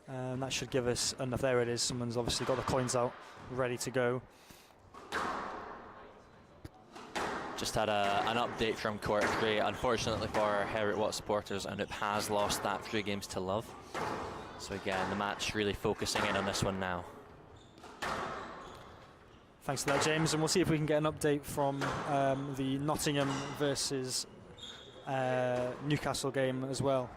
That should give us enough. There it is. Someone's obviously got the coins out, ready to go. Just had an update from Court 3. Unfortunately for our Heriot Watt supporters, and it has lost that 3 games to love. So again, the match really focusing in on this one now. Thanks for that, James, and we'll see if we can get an update from the Nottingham versus Newcastle game as well.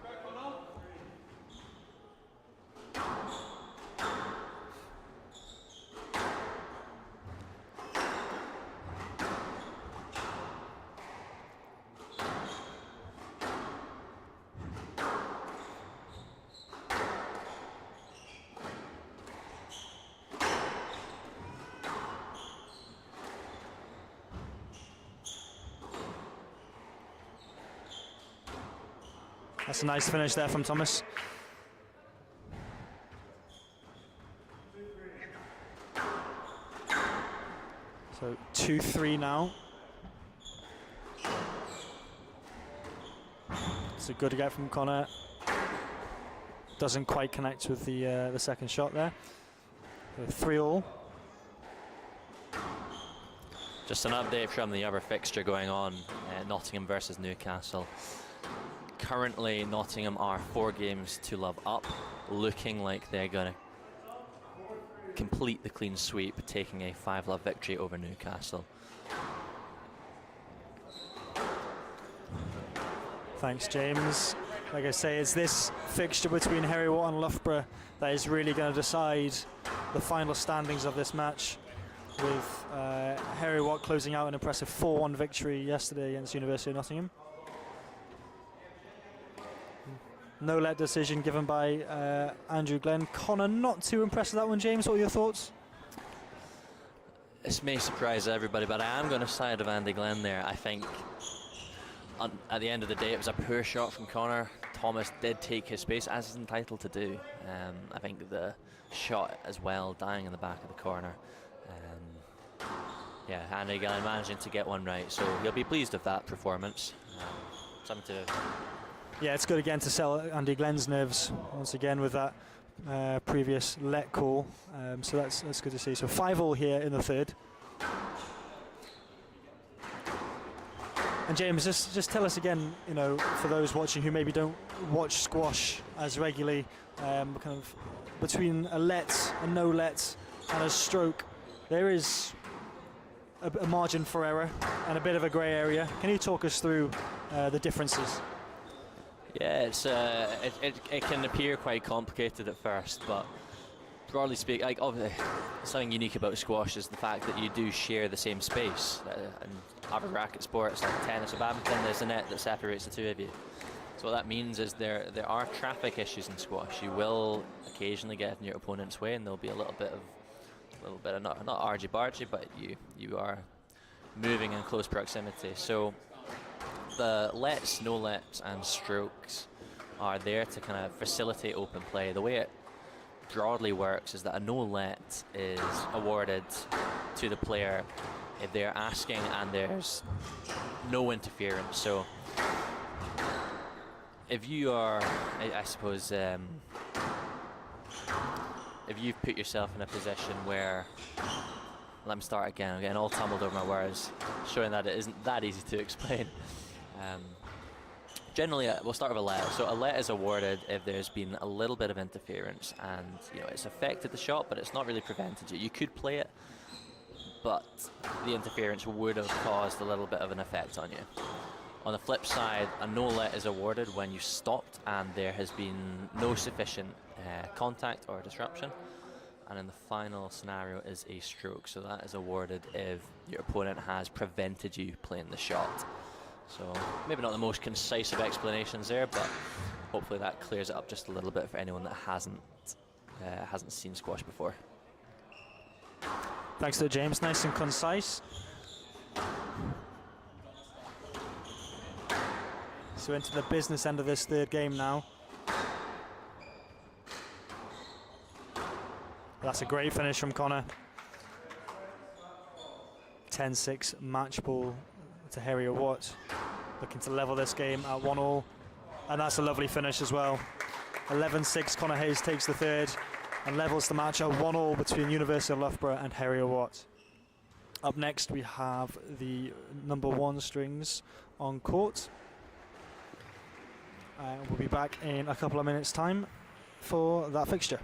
That's a nice finish there from Thomas. So 2-3 now. It's a good get from Connor. Doesn't quite connect with the second shot there. 3-all. Just an update from the other fixture going on, Nottingham versus Newcastle. Currently, Nottingham are 4 games to love up, looking like they're going to complete the clean sweep, taking a 5-love victory over Newcastle. Thanks, James. Like I say, it's this fixture between Heriot Watt and Loughborough that is really going to decide the final standings of this match, with Heriot Watt closing out an impressive 4-1 victory yesterday against University of Nottingham. No let decision given by Andrew Glenn. Connor not too impressed with that one, James. What are your thoughts? This may surprise everybody, but I am going to side of Andy Glenn there. I think at the end of the day, it was a poor shot from Connor. Thomas did take his space, as he's entitled to do. I think the shot as well, dying in the back of the corner. Yeah, Andy Glenn managing to get one right, so he'll be pleased with that performance. Something to... Yeah, it's good again to sell Andy Glenn's nerves once again with that previous let call. So that's good to see. So 5-all here in the third. And James, just tell us again, for those watching who maybe don't watch squash as regularly, kind of between a let, a no let, and a stroke, there is a margin for error and a bit of a grey area. Can you talk us through the differences? Yeah, it can appear quite complicated at first, but broadly speaking, obviously, something unique about squash is the fact that you do share the same space. And other racket sports like tennis or badminton, there's a net that separates the two of you. So what that means is there are traffic issues in squash. You will occasionally get in your opponent's way, and there'll be a little bit of not argy-bargy, but you are moving in close proximity. So the lets, no lets, and strokes are there to kind of facilitate open play. The way it broadly works is that a no let is awarded to the player if they're asking and there's no interference. So if you are, I suppose, if you've put yourself in a position where, let me start again, I'm getting all tumbled over my words, showing that it isn't that easy to explain. Generally, we'll start with a let. So a let is awarded if there's been a little bit of interference and it's affected the shot, but it's not really prevented you. You could play it, but the interference would have caused a little bit of an effect on you. On the flip side, a no let is awarded when you stopped and there has been no sufficient contact or disruption. And in the final scenario is a stroke. So that is awarded if your opponent has prevented you playing the shot. So maybe not the most concise of explanations there, but hopefully that clears it up just a little bit for anyone that hasn't seen squash before. Thanks to James, nice and concise. So into the business end of this third game now. That's a great finish from Connor. 10-6 match ball to Heriot Watt. Looking to level this game at 1-1. And that's a lovely finish as well. 11-6, Connor Hayes takes the third and levels the match at 1-1 between University of Loughborough and Heriot Watt. Up next we have the number 1 strings on court. We'll be back in a couple of minutes' time for that fixture.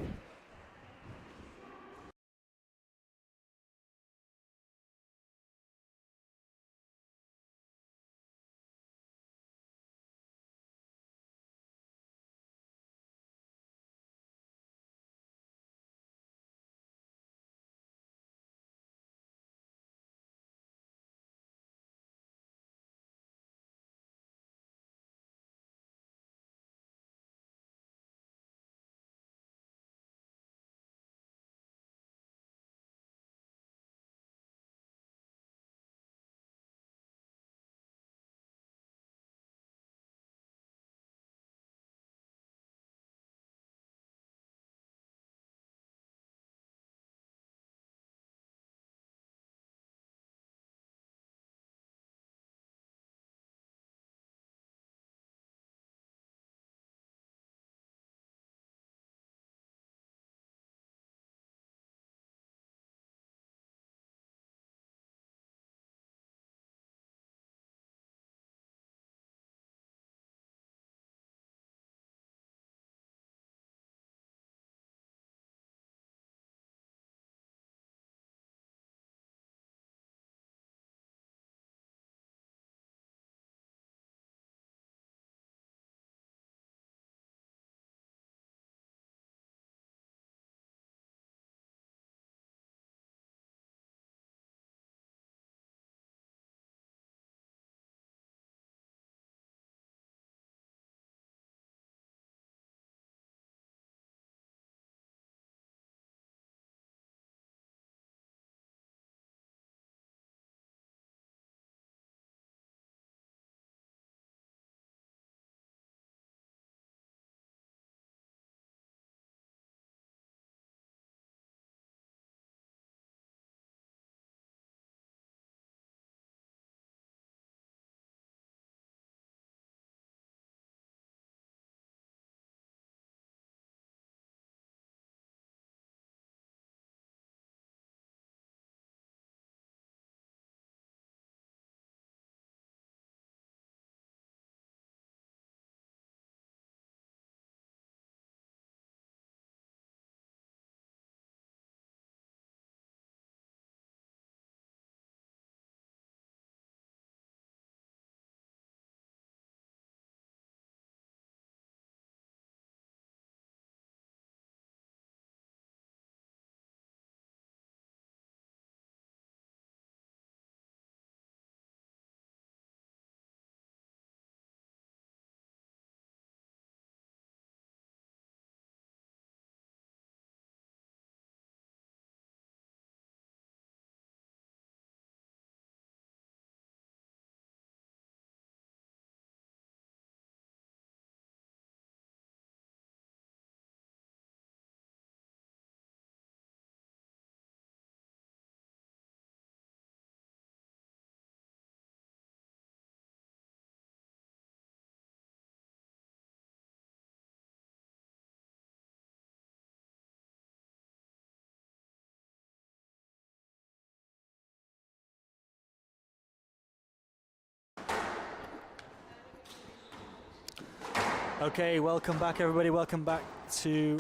Okay, welcome back everybody, welcome back to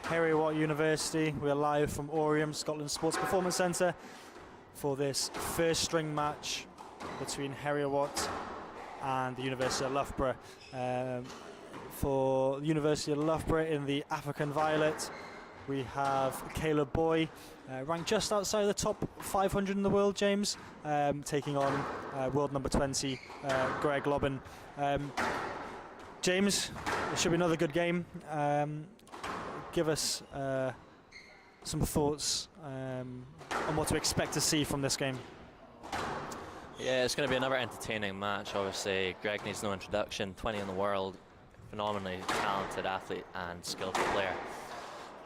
Heriot Watt University. We're live from Oriam, Scotland Sports Performance Centre for this first string match between Heriot Watt and the University of Loughborough. For the University of Loughborough in the African Violet, we have Caleb Boy, ranked just outside the top 500 in the world, James, taking on world number 20, Greg Lobban. James, it should be another good game. Give us some thoughts on what to expect to see from this game. Yeah, it's going to be another entertaining match. Obviously, Greg needs no introduction. 20 in the world, phenomenally talented athlete and skillful player.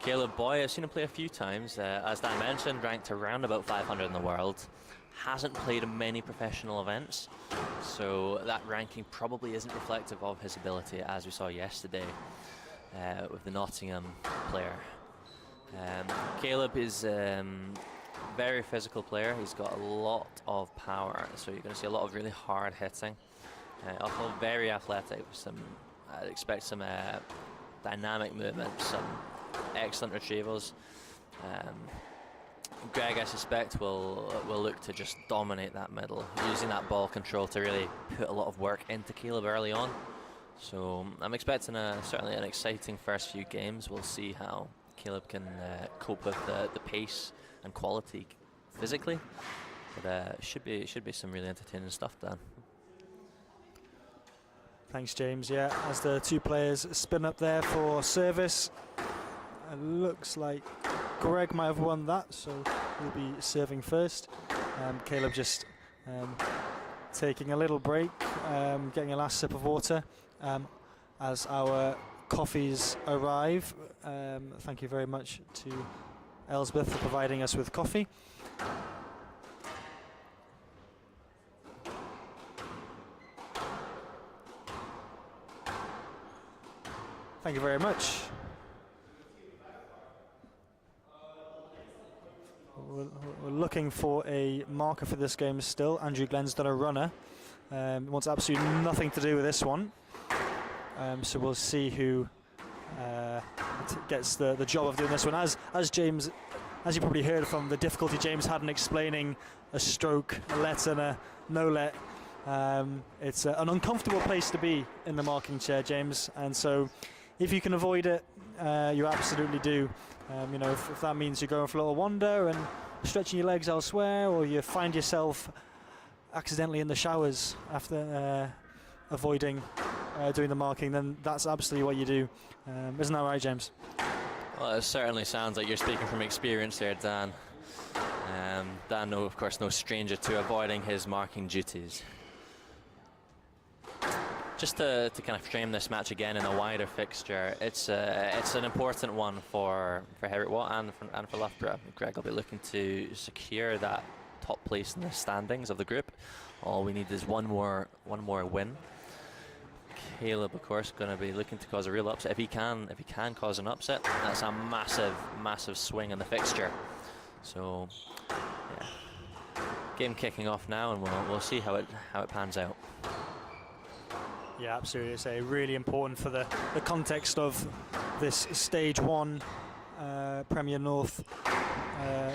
Caleb Boy, I've seen him play a few times. As Dan mentioned, ranked around about 500 in the world. Hasn't played in many professional events, so that ranking probably isn't reflective of his ability, as we saw yesterday with the Nottingham player. Caleb is very physical player. He's got a lot of power, so you're going to see a lot of really hard hitting. Also very athletic. I'd expect some dynamic movement, some excellent retrievals. Greg, I suspect, will look to just dominate that middle, using that ball control to really put a lot of work into Caleb early on. So I'm expecting certainly an exciting first few games. We'll see how Caleb can cope with the pace and quality physically, but should be some really entertaining stuff, Dan. Thanks, James. Yeah, as the two players spin up there for service, it looks like Greg might have won that, so he'll be serving first. Caleb just taking a little break, getting a last sip of water as our coffees arrive. Thank you very much to Elsbeth for providing us with coffee. Thank you very much. We're looking for a marker for this game still. Andrew Glenn's done a runner. Wants absolutely nothing to do with this one. So we'll see who gets the job of doing this one. As James, as you probably heard from the difficulty James had in explaining a stroke, a let and a no let, it's an uncomfortable place to be in the marking chair, James, and so if you can avoid it, you absolutely do. You know, if that means you're going for a little wander and stretching your legs elsewhere, or you find yourself accidentally in the showers after avoiding doing the marking, then that's absolutely what you do. Isn't that right, James? Well, it certainly sounds like you're speaking from experience there, Dan. Dan, of course, no stranger to avoiding his marking duties. Just to kind of frame this match again in a wider fixture, it's an important one for Heriot Watt and for Loughborough. Greg will be looking to secure that top place in the standings of the group. All we need is one more win. Caleb, of course, going to be looking to cause a real upset. If he can cause an upset, that's a massive swing in the fixture. So, yeah, game kicking off now, and we'll see how it pans out. Yeah, absolutely. It's really important for the context of this Stage 1 Premier North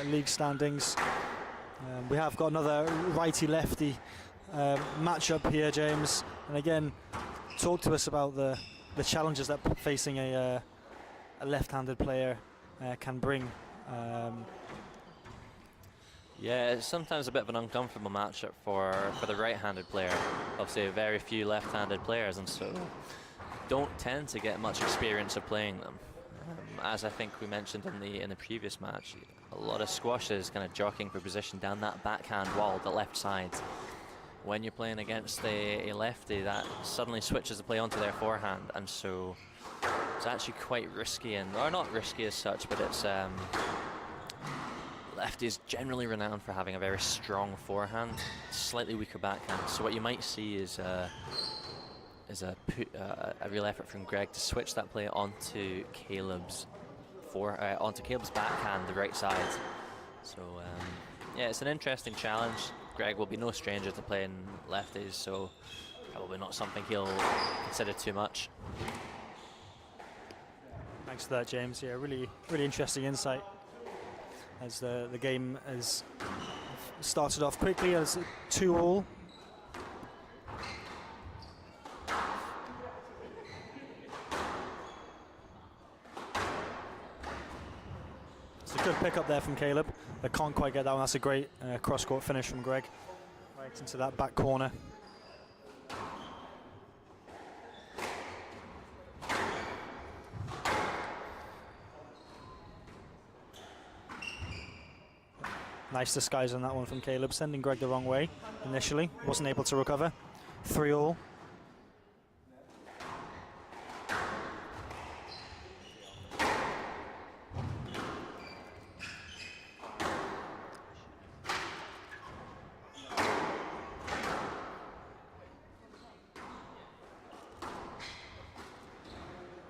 League standings. We have got another righty-lefty matchup here, James. And again, talk to us about the challenges that facing a left-handed player can bring. Yeah, it's sometimes a bit of an uncomfortable matchup for the right-handed player. Obviously, very few left-handed players, and so don't tend to get much experience of playing them. As I think we mentioned in the previous match, a lot of squashes kind of jockeying for position down that backhand wall, the left side. When you're playing against a lefty, that suddenly switches the play onto their forehand, and so it's actually quite risky, or not risky as such, but it's lefty is generally renowned for having a very strong forehand, slightly weaker backhand. So what you might see is a real effort from Greg to switch that play onto Caleb's backhand, the right side. So yeah, it's an interesting challenge. Greg will be no stranger to playing lefties, so probably not something he'll consider too much. Thanks for that, James. Yeah, really interesting insight. As the game has started off quickly as 2-all. It's a good pick up there from Caleb. I can't quite get that one. That's a great cross-court finish from Greg. Right into that back corner. Nice disguise on that one from Caleb, sending Greg the wrong way initially. Wasn't able to recover. 3-all.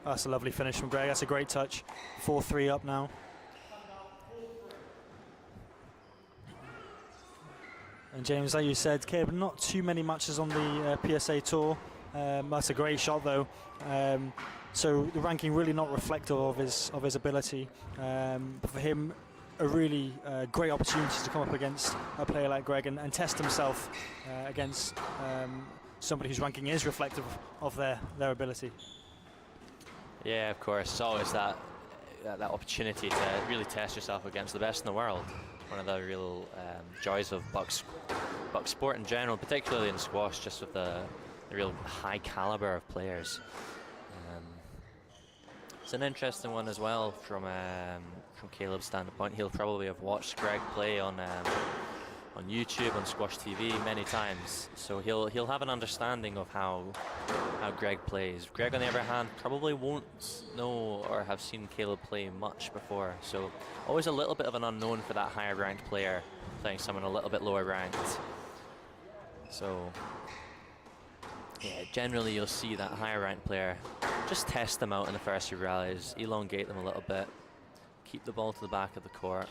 That's a lovely finish from Greg. That's a great touch. 4-3 up now. And James, like you said, Caleb, not too many matches on the PSA Tour. That's a great shot, though. So the ranking really not reflective of his ability. But for him, a really great opportunity to come up against a player like Greg and test himself against somebody whose ranking is reflective of their ability. Yeah, of course. It's always that opportunity to really test yourself against the best in the world. One of the real joys of BUCS sport in general, particularly in squash, just with the real high caliber of players. It's an interesting one as well from Caleb's standpoint. He'll probably have watched Greg play on YouTube, on Squash TV many times, so he'll have an understanding of how Greg plays. Greg, on the other hand, probably won't know or have seen Caleb play much before, so always a little bit of an unknown for that higher ranked player playing someone a little bit lower ranked. So yeah, generally you'll see that higher ranked player just test them out in the first few rallies, elongate them a little bit, keep the ball to the back of the court,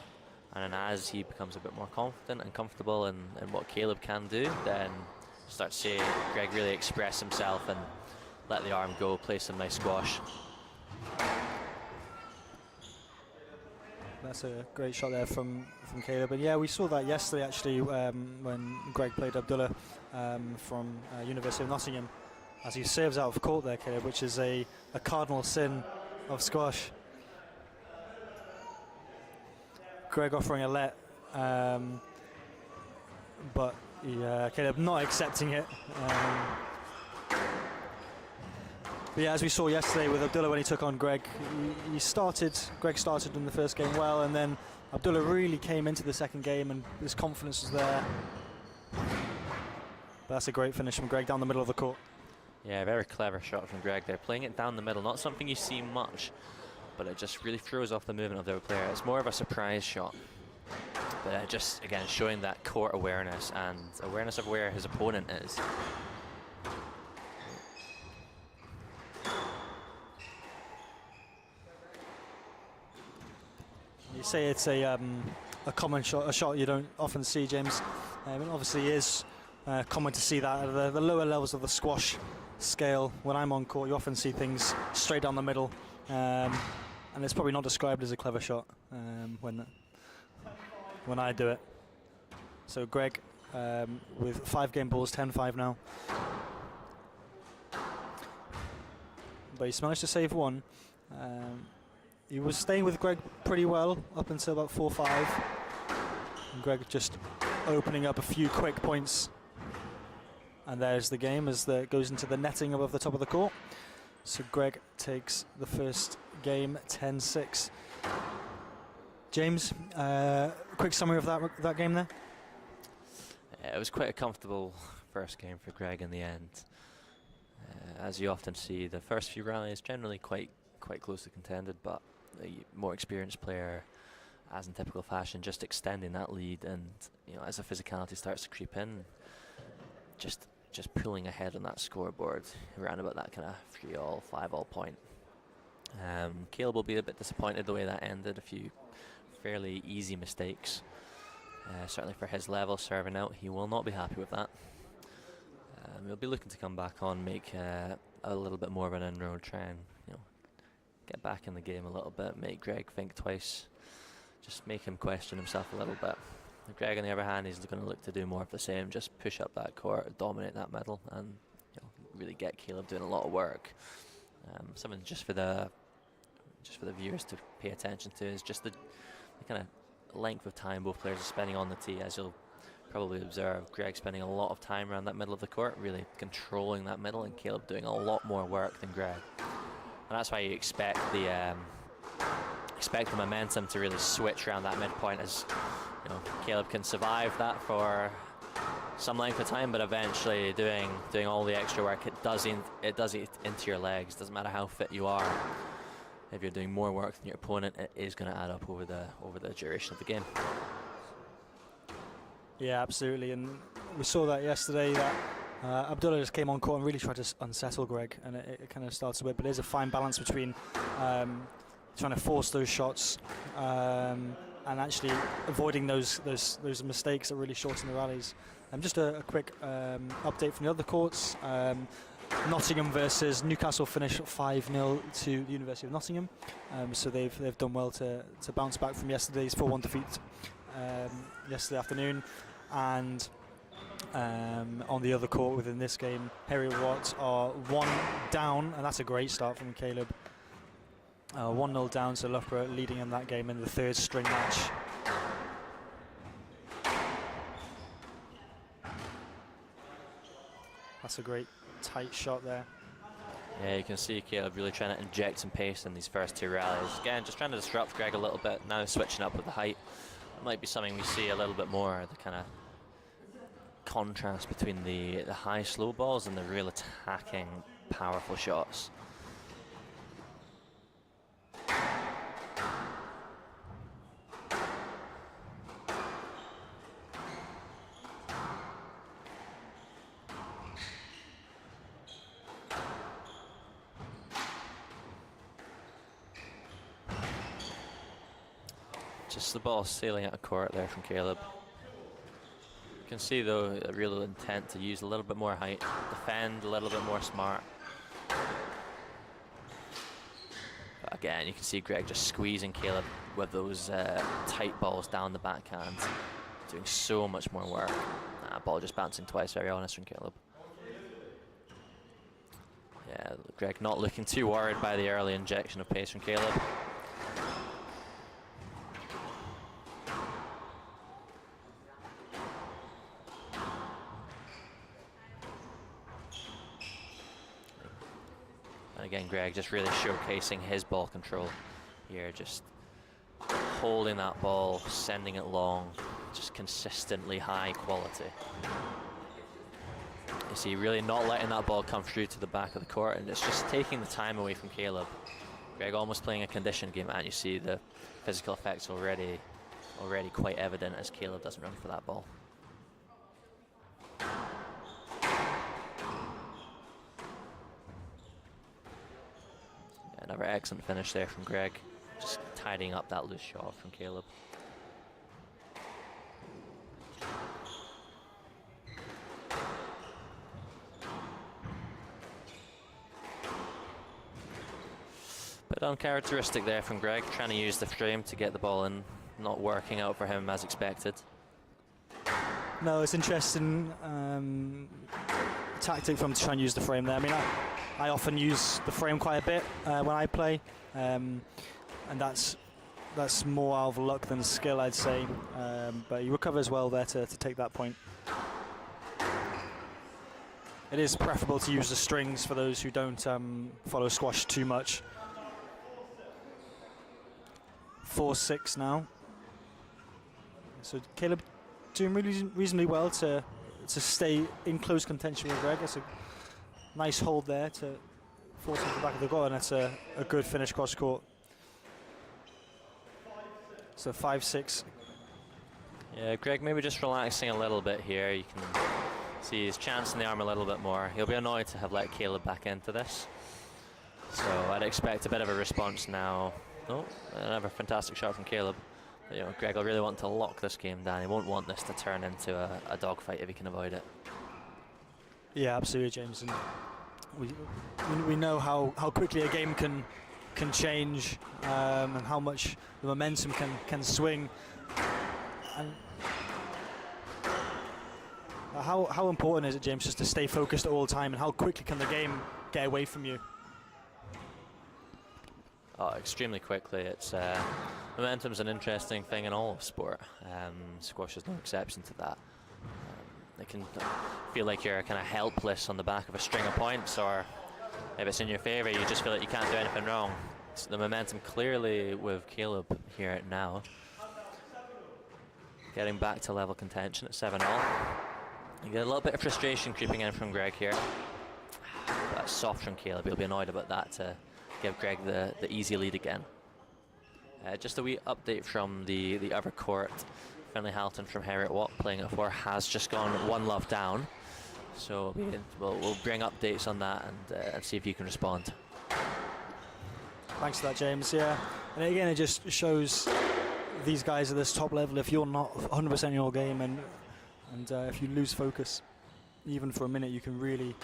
and then as he becomes a bit more confident and comfortable in what Caleb can do, then start to see Greg really express himself and let the arm go, play some nice squash. That's a great shot there from Caleb. And yeah, we saw that yesterday actually when Greg played Abdullah from University of Nottingham, as he serves out of court there, Caleb, which is a cardinal sin of squash. Greg offering a let, but Caleb not accepting it. But yeah, as we saw yesterday with Abdullah when he took on Greg, Greg started in the first game well, and then Abdullah really came into the second game and his confidence was there. But that's a great finish from Greg down the middle of the court. Yeah, very clever shot from Greg there, playing it down the middle, not something you see much, but it just really throws off the movement of the other player. It's more of a surprise shot, but just again showing that court awareness and awareness of where his opponent is. You say it's a common shot, a shot you don't often see, James. It obviously is common to see that at the lower levels of the squash scale. When I'm on court, you often see things straight down the middle, and it's probably not described as a clever shot when I do it. So Greg with 5 game balls, 10-5 now. But he's managed to save one. He was staying with Greg pretty well up until about 4-5. And Greg just opening up a few quick points. And there's the game as it goes into the netting above the top of the court. So Greg takes the first game 10-6. James, quick summary of that game there? Yeah, it was quite a comfortable first game for Greg in the end. As you often see, the first few rallies generally quite closely contended, but a more experienced player, as in typical fashion, just extending that lead, and as the physicality starts to creep in, just pulling ahead on that scoreboard around about that kind of 3-all, 5-all point. Caleb will be a bit disappointed the way that ended. A few fairly easy mistakes, certainly for his level serving out. He will not be happy with that. He'll be looking to come back on, make a little bit more of an inroad, try and get back in the game a little bit, make Greg think twice, just make him question himself a little bit. Greg, on the other hand, he's going to look to do more of the same, just push up that court, dominate that middle, and really get Caleb doing a lot of work. Something just for the viewers to pay attention to is just the kind of length of time both players are spending on the tee. As you'll probably observe, Greg spending a lot of time around that middle of the court, really controlling that middle, and Caleb doing a lot more work than Greg. And that's why you expect the momentum to really switch around that midpoint as you know, Caleb can survive that for some length of time, but eventually doing all the extra work, it does eat into your legs. Doesn't matter how fit you are. If you're doing more work than your opponent, it is going to add up over the duration of the game. Yeah, absolutely, and we saw that yesterday. That Abdullah just came on court and really tried to unsettle Greg, and it kind of starts a bit. But there's a fine balance between trying to force those shots and actually avoiding those mistakes that really shorten the rallies. Just a quick update from the other courts. Nottingham versus Newcastle finished 5-0 to the University of Nottingham. So they've done well to bounce back from yesterday's 4-1 defeat yesterday afternoon. And on the other court within this game, Heriot Watt are 1 down, and that's a great start from Caleb. 1-0 down, so Loughborough leading in that game in the 3rd string match. That's a great tight shot there. Yeah, you can see Caleb really trying to inject some pace in these first 2 rallies. Again, just trying to disrupt Greg a little bit. Now switching up with the height. It might be something we see a little bit more, the kind of contrast between the high slow balls and the real attacking powerful shots. Just the ball sailing out of court there from Caleb. You can see though a real intent to use a little bit more height, defend a little bit more smart. But again, you can see Greg just squeezing Caleb with those tight balls down the backhand, doing so much more work. Ball just bouncing twice, very honest from Caleb. Yeah, Greg not looking too worried by the early injection of pace from Caleb. Again, Greg just really showcasing his ball control here, just holding that ball, sending it long, just consistently high quality. You see, really not letting that ball come through to the back of the court, and it's just taking the time away from Caleb. Greg almost playing a conditioned game, and you see the physical effects already quite evident as Caleb doesn't run for that ball. Another excellent finish there from Greg, just tidying up that loose shot from Caleb. Bit uncharacteristic there from Greg, trying to use the frame to get the ball in, not working out for him as expected. No, it's interesting tactic for him to try and use the frame there. I mean, I often use the frame quite a bit when I play, and that's more out of luck than skill, I'd say. But he recovers well there to take that point. It is preferable to use the strings for those who don't follow squash too much. 4-6 now. So Caleb doing really reasonably well to stay in close contention with Greg. That's a nice hold there to force him to the back of the goal, and that's a good finish cross court. So 5-6. Yeah, Greg maybe just relaxing a little bit here. You can see his chance in the arm a little bit more. He'll be annoyed to have let Caleb back into this. So I'd expect a bit of a response now. Oh, another fantastic shot from Caleb. But, you know, Greg will really want to lock this game down. He won't want this to turn into a dogfight if he can avoid it. Yeah, absolutely, James. And we know how quickly a game can change, and how much the momentum can swing. And how important is it, James, just to stay focused at all time, and how quickly can the game get away from you? Oh, extremely quickly. It's momentum's an interesting thing in all of sport. Squash is no exception to that. It can feel like you're kind of helpless on the back of a string of points, or if it's in your favour, you just feel like you can't do anything wrong. So the momentum clearly with Caleb here now. getting back to level contention at 7-all. You get a little bit of frustration creeping in from Greg here. That's soft from Caleb. He'll be annoyed about that to give Greg the easy lead again. Just a wee update from the other court. Finlay Halton from Heriot Watt playing at 4 has just gone 1 love down. So we'll bring updates on that and see if you can respond. Thanks for that, James. Yeah, and again, it just shows these guys at this top level, if you're not 100% in your game and if you lose focus, even for a minute, you can really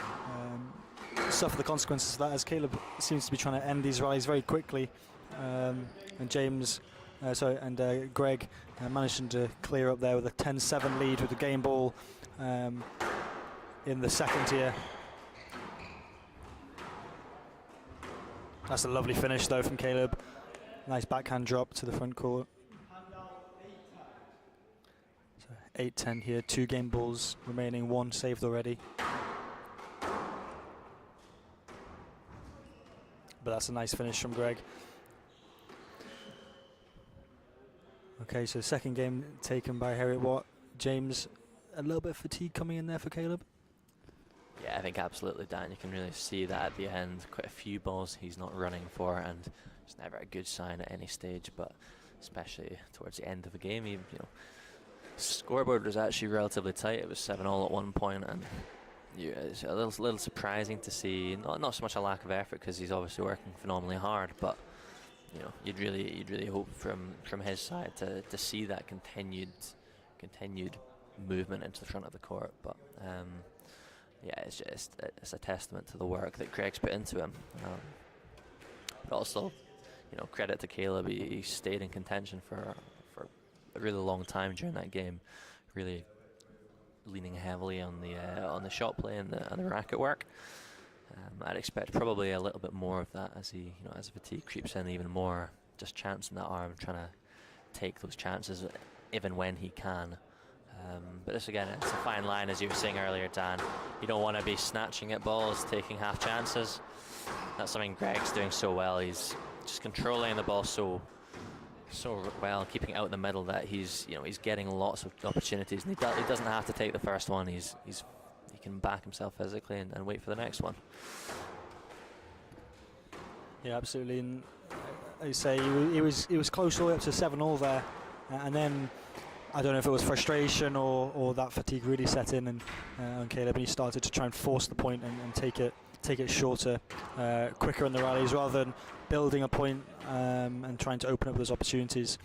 suffer the consequences of that, as Caleb seems to be trying to end these rallies very quickly. And Greg managing to clear up there with a 10-7 lead with the game ball in the second tier. That's a lovely finish though from Caleb. Nice backhand drop to the front court. So 8-10 here, 2 game balls remaining, 1 saved already. But that's a nice finish from Greg. Okay, so second game taken by Heriot Watt. James, a little bit of fatigue coming in there for Caleb? Yeah, I think absolutely, Dan. You can really see that at the end. Quite a few balls he's not running for, and it's never a good sign at any stage, but especially towards the end of a game. Scoreboard was actually relatively tight. It was 7-all at one point, and it's a little surprising to see. Not so much a lack of effort, because he's obviously working phenomenally hard, but you'd really hope from his side to see that continued movement into the front of the court. But yeah, it's a testament to the work that Greg's put into him. But also, credit to Caleb. He stayed in contention for a really long time during that game, really leaning heavily on the shot play and the racket work. I'd expect probably a little bit more of that as as fatigue creeps in even more. Just chancing that arm, trying to take those chances even when he can. But this again, it's a fine line, as you were saying earlier, Dan. You don't want to be snatching at balls, taking half chances. That's something Greg's doing so well. He's just controlling the ball so well, keeping it out in the middle, that he's getting lots of opportunities, and he doesn't have to take the first one. He can back himself physically and wait for the next one. Yeah, absolutely. And I say he was close all the way up to 7-all there, and then I don't know if it was frustration or that fatigue really set in on Caleb, and he started to try and force the point and take it shorter, quicker in the rallies, rather than building a point and trying to open up those opportunities.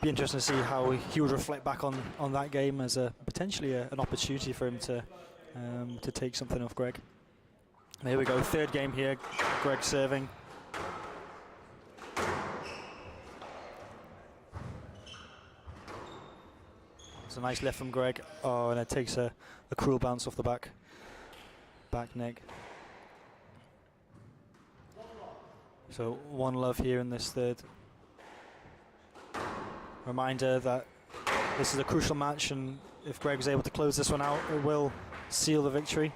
Be interesting to see how he would reflect back on that game as potentially an opportunity for him to take something off Greg. And here we go, third game here, Greg serving. It's a nice lift from Greg. Oh, and it takes a cruel bounce off the back neck. So 1 love here in this third. Reminder that this is a crucial match, and if Greg is able to close this one out, it will seal the victory.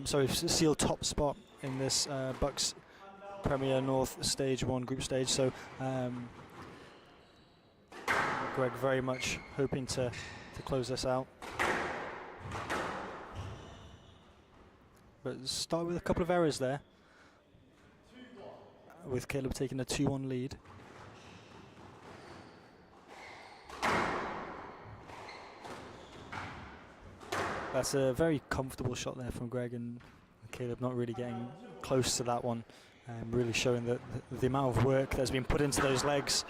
Seal top spot in this BUCS Premier North Stage 1 group stage. So Greg very much hoping to close this out. But start with a couple of errors there, with Caleb taking a 2-1 lead. That's a very comfortable shot there from Greg, and Caleb not really getting close to that one, really showing the amount of work that's been put into those legs.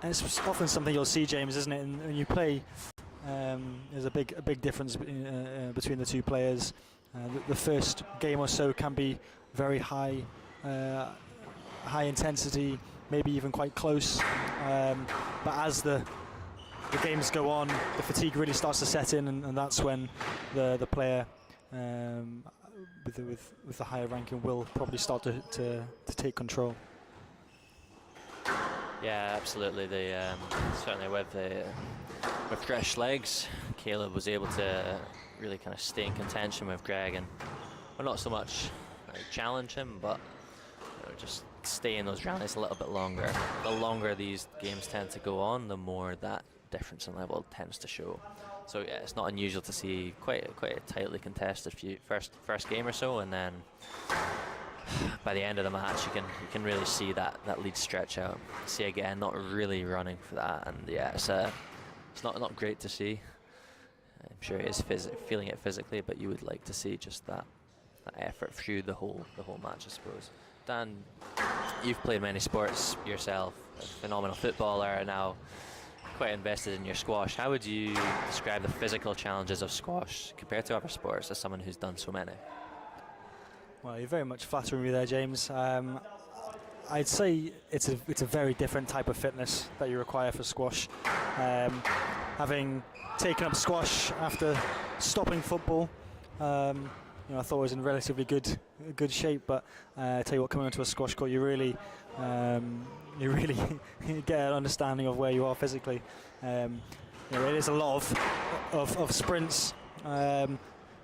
And it's often something you'll see, James, isn't it? And when you play, there's a big difference between the two players. The first game or so can be very high intensity, maybe even quite close. But as the games go on, the fatigue really starts to set in, and that's when the player with the higher ranking will probably start to take control. Yeah, absolutely. Certainly with fresh legs, Caleb was able to really kind of stay in contention with Greg, and not so much challenge him, but just stay in those rallies a little bit longer. The longer these games tend to go on, the more that difference in level tends to show. So yeah, it's not unusual to see quite a tightly contested first game or so, and then by the end of the match, you can really see that lead stretch out. See again, not really running for that, and yeah, it's not great to see. I'm sure it is feeling it physically, but you would like to see just that effort through the whole match, I suppose. Dan, you've played many sports yourself, a phenomenal footballer, and now quite invested in your squash. How would you describe the physical challenges of squash compared to other sports as someone who's done so many? Well, you're very much flattering me there, James. I'd say it's a very different type of fitness that you require for squash. Having taken up squash after stopping football, I thought I was in relatively good shape, but I tell you what, coming onto a squash court, you really get an understanding of where you are physically. It is a lot of sprints,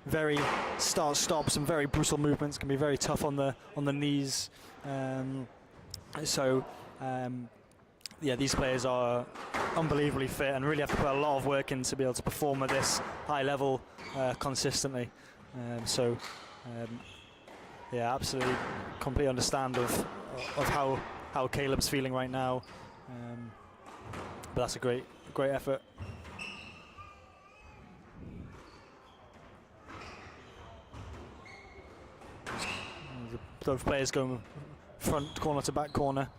very start-stop, some very brutal movements, can be very tough on the knees. These players are unbelievably fit and really have to put a lot of work in to be able to perform at this high level consistently. Absolutely, completely understand of how Caleb's feeling right now. But that's a great effort. Both players going front corner to back corner,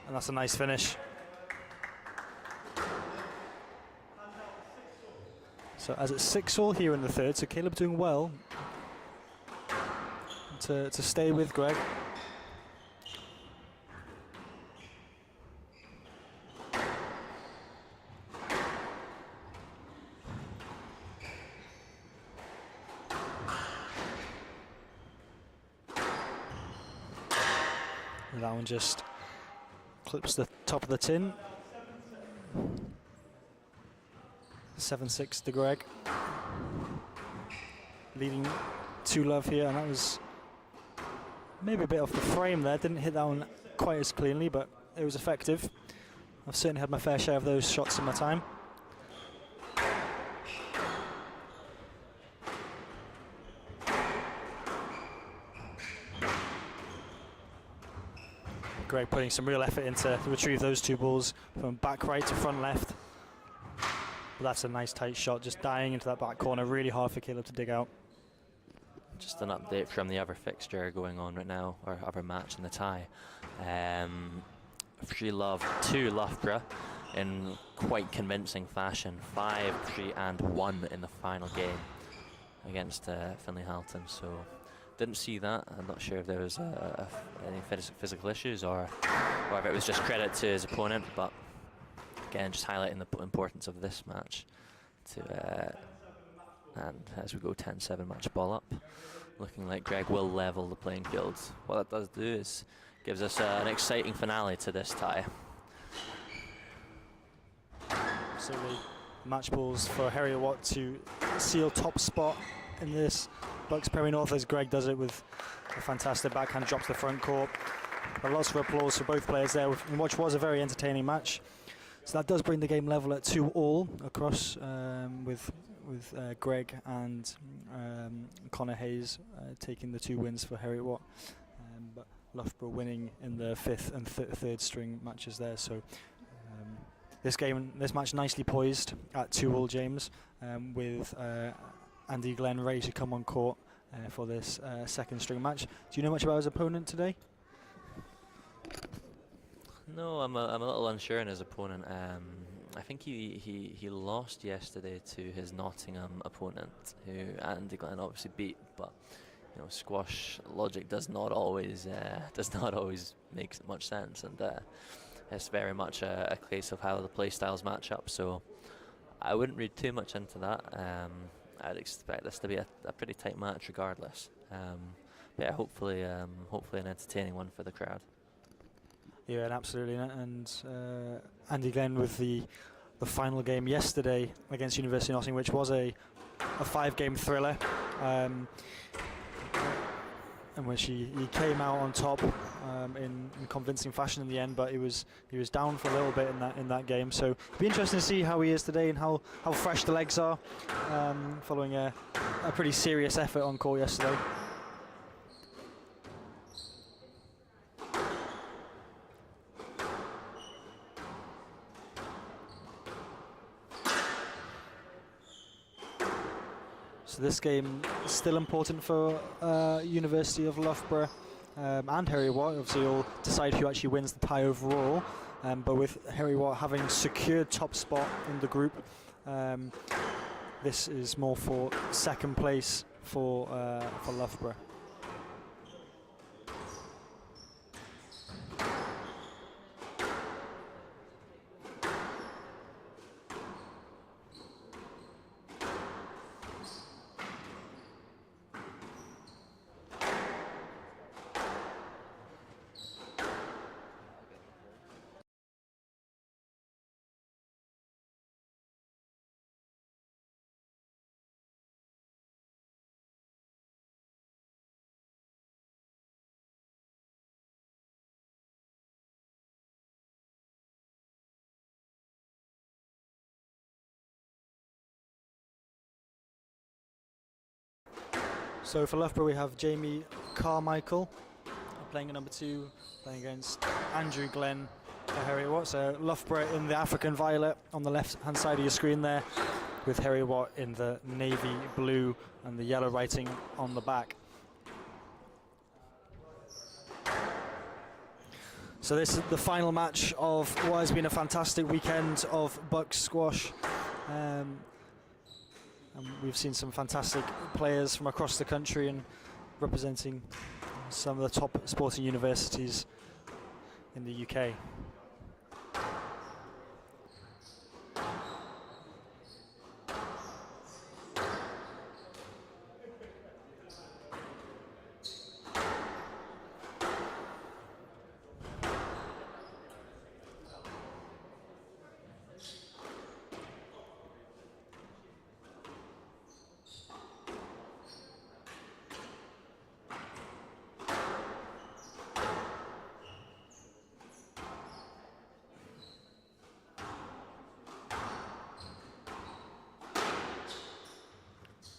and that's a nice finish. So as it's 6-all here in the third, so Caleb doing well to stay with Greg. And that one just clips the top of the tin. 7-6 to Greg. Leading 2-love here, and that was maybe a bit off the frame there. Didn't hit that one quite as cleanly, but it was effective. I've certainly had my fair share of those shots in my time. Greg putting some real effort into to retrieve those two balls from back right to front left. But that's a nice tight shot, just dying into that back corner. Really hard for Caleb to dig out. Just an update from the other fixture going on right now, or other match in the tie. 3-love to Loughborough in quite convincing fashion. 5-3 and 1 in the final game against Finlay Halton. So didn't see that. I'm not sure if there was any physical issues or if it was just credit to his opponent, but again, just highlighting the importance of this match. And as we go 10-7 match ball up, looking like Greg will level the playing field. What that does do is gives us an exciting finale to this tie. Absolutely. Match balls for Heriot Watt to seal top spot in this BUCS Premier North, as Greg does it with a fantastic backhand drop to the front court. But lots of applause for both players there, in what was a very entertaining match. So that does bring the game level at 2-all across, with Greg and Connor Hayes taking the 2 wins for Heriot Watt, but Loughborough winning in the 5th and 3rd string matches there. So this match nicely poised at 2-all, James, with Andy Glenn ready to come on court for this 2nd string match. Do you know much about his opponent today? No, I'm a little unsure on his opponent. I think he lost yesterday to his Nottingham opponent, who Andy Glenn obviously beat. But squash logic does not always make much sense, and it's very much a case of how the play styles match up. So I wouldn't read too much into that. I'd expect this to be a pretty tight match regardless. Yeah, hopefully an entertaining one for the crowd. Yeah, and absolutely, and Andy Glenn with the final game yesterday against University of Nottingham, which was a 5-game thriller. in which he came out on top in convincing fashion in the end, but he was down for a little bit in that game. So it'll be interesting to see how he is today and how fresh the legs are following a pretty serious effort on court yesterday. So this game is still important for University of Loughborough and Heriot Watt. Obviously, you'll decide who actually wins the tie overall. But with Heriot Watt having secured top spot in the group, this is more for second place for Loughborough. So for Loughborough we have Jamie Carmichael playing at number 2, playing against Andrew Glenn for Heriot Watt. So Loughborough in the African violet on the left hand side of your screen there, with Heriot Watt in the navy blue and the yellow writing on the back. So this is the final match of what has been a fantastic weekend of BUCS squash. And we've seen some fantastic players from across the country and representing some of the top sporting universities in the UK.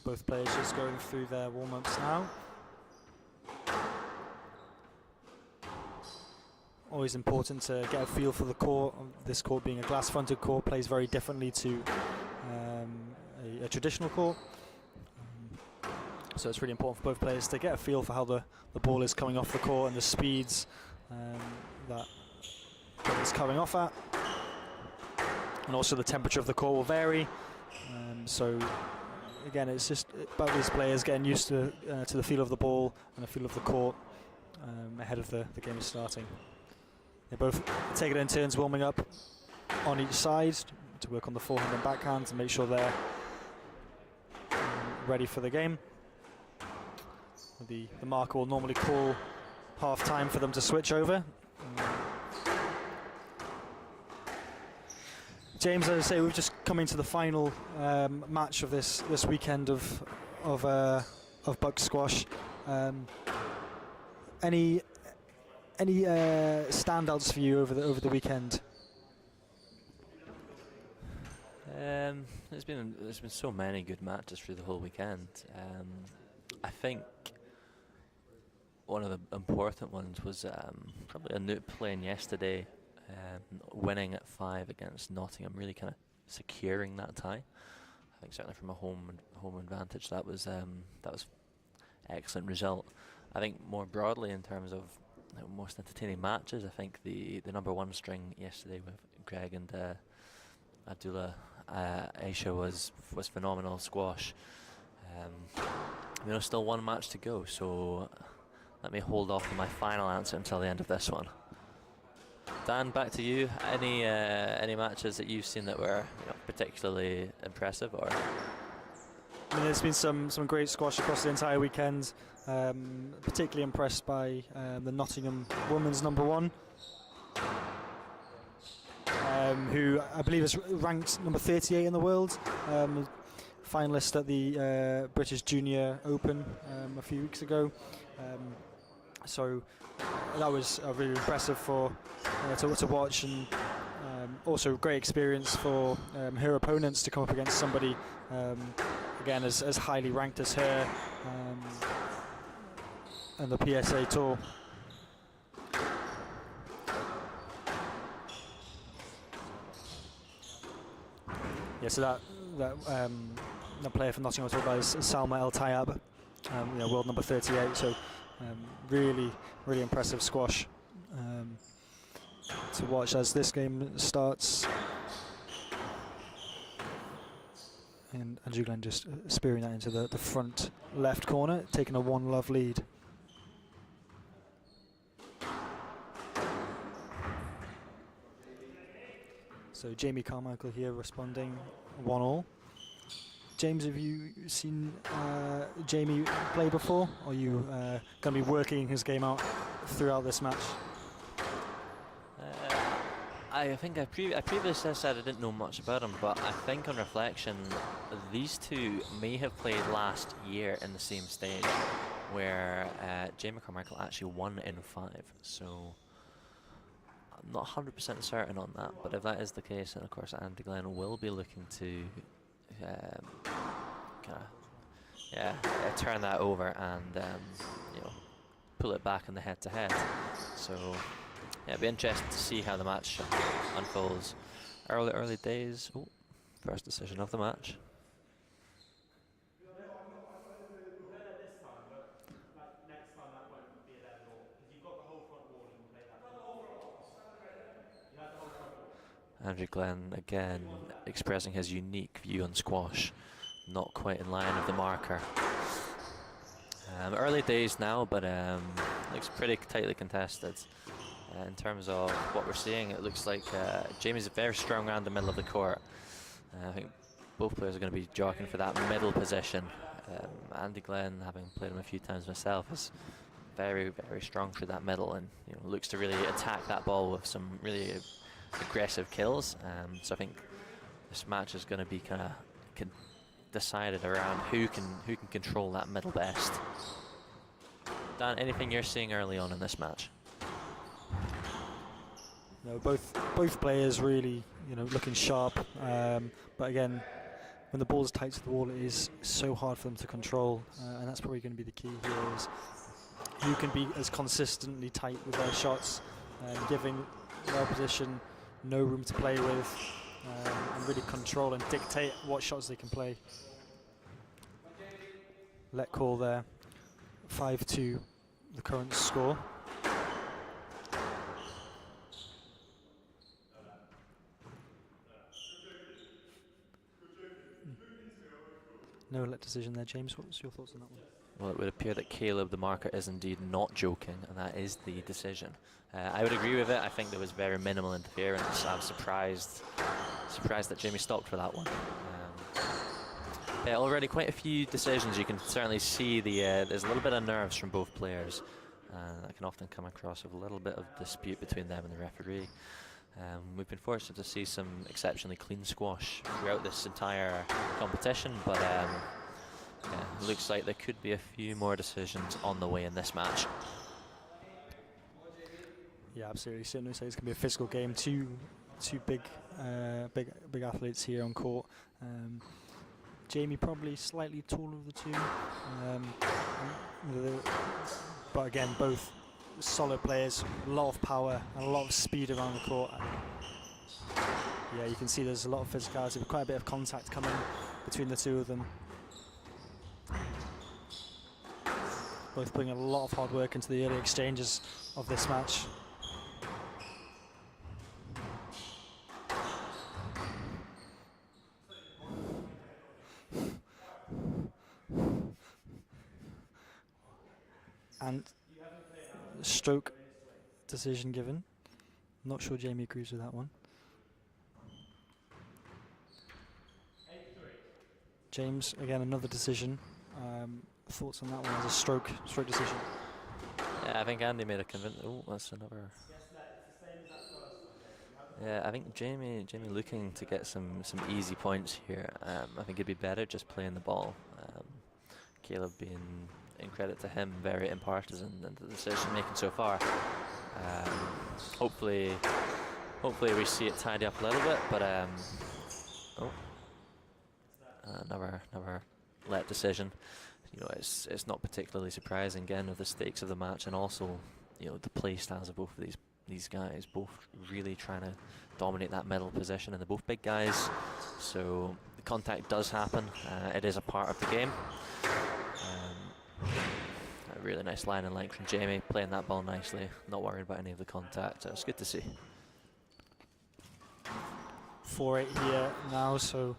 Both players just going through their warm-ups now. Always important to get a feel for the court. This court being a glass-fronted court plays very differently to a traditional court. So it's really important for both players to get a feel for how the ball is coming off the court and the speeds that it's coming off at. And also the temperature of the court will vary. So again, it's just about these players getting used to the feel of the ball and the feel of the court ahead of the game starting. They both take it in turns warming up on each side to work on the forehand and backhand to make sure they're ready for the game. The marker will normally call half time for them to switch over. James, as I say, we've just come into the final match of this weekend of BUCS squash. Any standouts for you over the weekend? There's been so many good matches through the whole weekend. I think one of the important ones was probably a Newt playing yesterday, winning at 5 against Nottingham, really kind of securing that tie. I think certainly from a home advantage that was excellent result. I think more broadly in terms of most entertaining matches, I think the number 1 string yesterday with Greg and Abdullah Aisha was phenomenal squash. Still one match to go, so let me hold off on my final answer until the end of this one. Dan, back to you. Any matches that you've seen that were particularly impressive, or? I mean, there's been some great squash across the entire weekend. Particularly impressed by the Nottingham women's number 1, who I believe is ranked number 38 in the world. Finalist at the British Junior Open a few weeks ago. So that was really impressive for to watch, and also great experience for her opponents to come up against somebody again as highly ranked as her and the PSA Tour. Yeah, so that player from Nottingham I talked about is Salma El Tayab, world number 38. So really impressive squash to watch as this game starts. And Andrew Glenn just spearing that into the front left corner, taking a 1-love lead. So Jamie Carmichael here responding 1-all. James, have you seen Jamie play before? Or are you going to be working his game out throughout this match? I think I previously said I didn't know much about him, but I think on reflection, these two may have played last year in the same stage, where Jamie Carmichael actually won in 5. So I'm not 100% certain on that, but if that is the case, then of course Andy Glenn will be looking to turn that over and pull it back in the head-to-head. So yeah, it'll be interesting to see how the match unfolds. Early days. Oh, first decision of the match. Andrew Glenn again expressing his unique view on squash, not quite in line with the marker. Early days now, but looks pretty tightly contested. In terms of what we're seeing, it looks like Jamie's very strong around the middle of the court. I think both players are going to be jockeying for that middle position. Andy Glenn, having played him a few times myself, is very strong through that middle, and looks to really attack that ball with some really aggressive kills. So I think this match is going to be kind of decided around who can control that middle best. Dan, anything you're seeing early on in this match? No, both players really looking sharp, but again, when the ball's tight to the wall, it is so hard for them to control, and that's probably going to be the key here, is who can be as consistently tight with their shots, giving their opposition no room to play with, and really control and dictate what shots they can play. Let call there, 5-2 the current score. No let decision there, James. What's your thoughts on that one? Well, it would appear that Caleb, the marker, is indeed not joking, and that is the decision. I would agree with it. I think there was very minimal interference. I'm surprised that Jamie stopped for that one. Already quite a few decisions. You can certainly see there's a little bit of nerves from both players. That can often come across with a little bit of dispute between them and the referee. We've been fortunate to see some exceptionally clean squash throughout this entire competition, but it looks like there could be a few more decisions on the way in this match. Yeah, absolutely. Certainly say it's going to be a physical game. Two big athletes here on court. Jamie probably slightly taller of the two, but again, both solid players, a lot of power and a lot of speed around the court. Yeah, you can see there's a lot of physicality, quite a bit of contact coming between the two of them. Both putting a lot of hard work into the early exchanges of this match. And stroke decision given. Not sure Jamie agrees with that one. James, again, another decision. Thoughts on that one as a stroke decision? Yeah, I think Andy made a convincing. Oh, that's another. Yeah, I think Jamie looking to get some easy points here. I think it'd be better just playing the ball. Caleb being in credit to him, very impartisan in the decision making so far. Hopefully we see it tidy up a little bit, but another let decision. You know, it's not particularly surprising again with the stakes of the match, and also, you know, the play styles of both of these guys, both really trying to dominate that middle position, and they're both big guys, so the contact does happen. It is a part of the game. A really nice line and length from Jamie, playing that ball nicely, not worried about any of the contact. It's good to see. 4-8 here now, so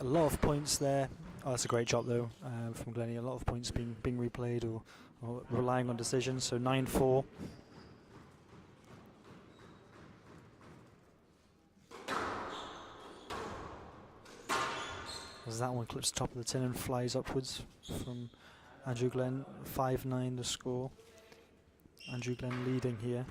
a lot of points there. Oh, that's a great job though from Glennie. A lot of points being replayed or relying on decisions. So 9-4. As that one clips top of the tin and flies upwards from Andrew Glenn. 5-9 the score. Andrew Glenn leading here.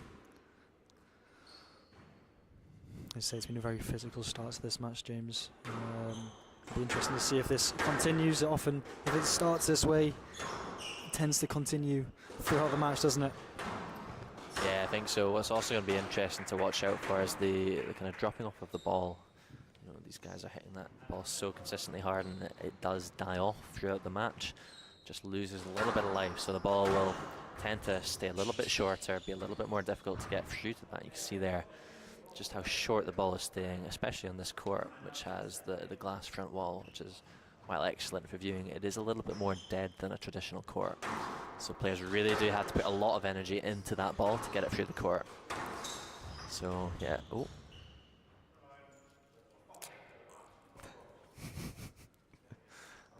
I say it's been a very physical start to this match, James. It'll be interesting to see if this continues. Often, if it starts this way, it tends to continue throughout the match, doesn't it? Yeah, I think so. What's also going to be interesting to watch out for is the kind of dropping off of the ball. You know, these guys are hitting that ball so consistently hard, and it does die off throughout the match. Just loses a little bit of life, so the ball will tend to stay a little bit shorter, be a little bit more difficult to get through to that. You can see there just how short the ball is staying, especially on this court, which has the glass front wall, which is, while excellent for viewing, it is a little bit more dead than a traditional court. So players really do have to put a lot of energy into that ball to get it through the court. So yeah, oh.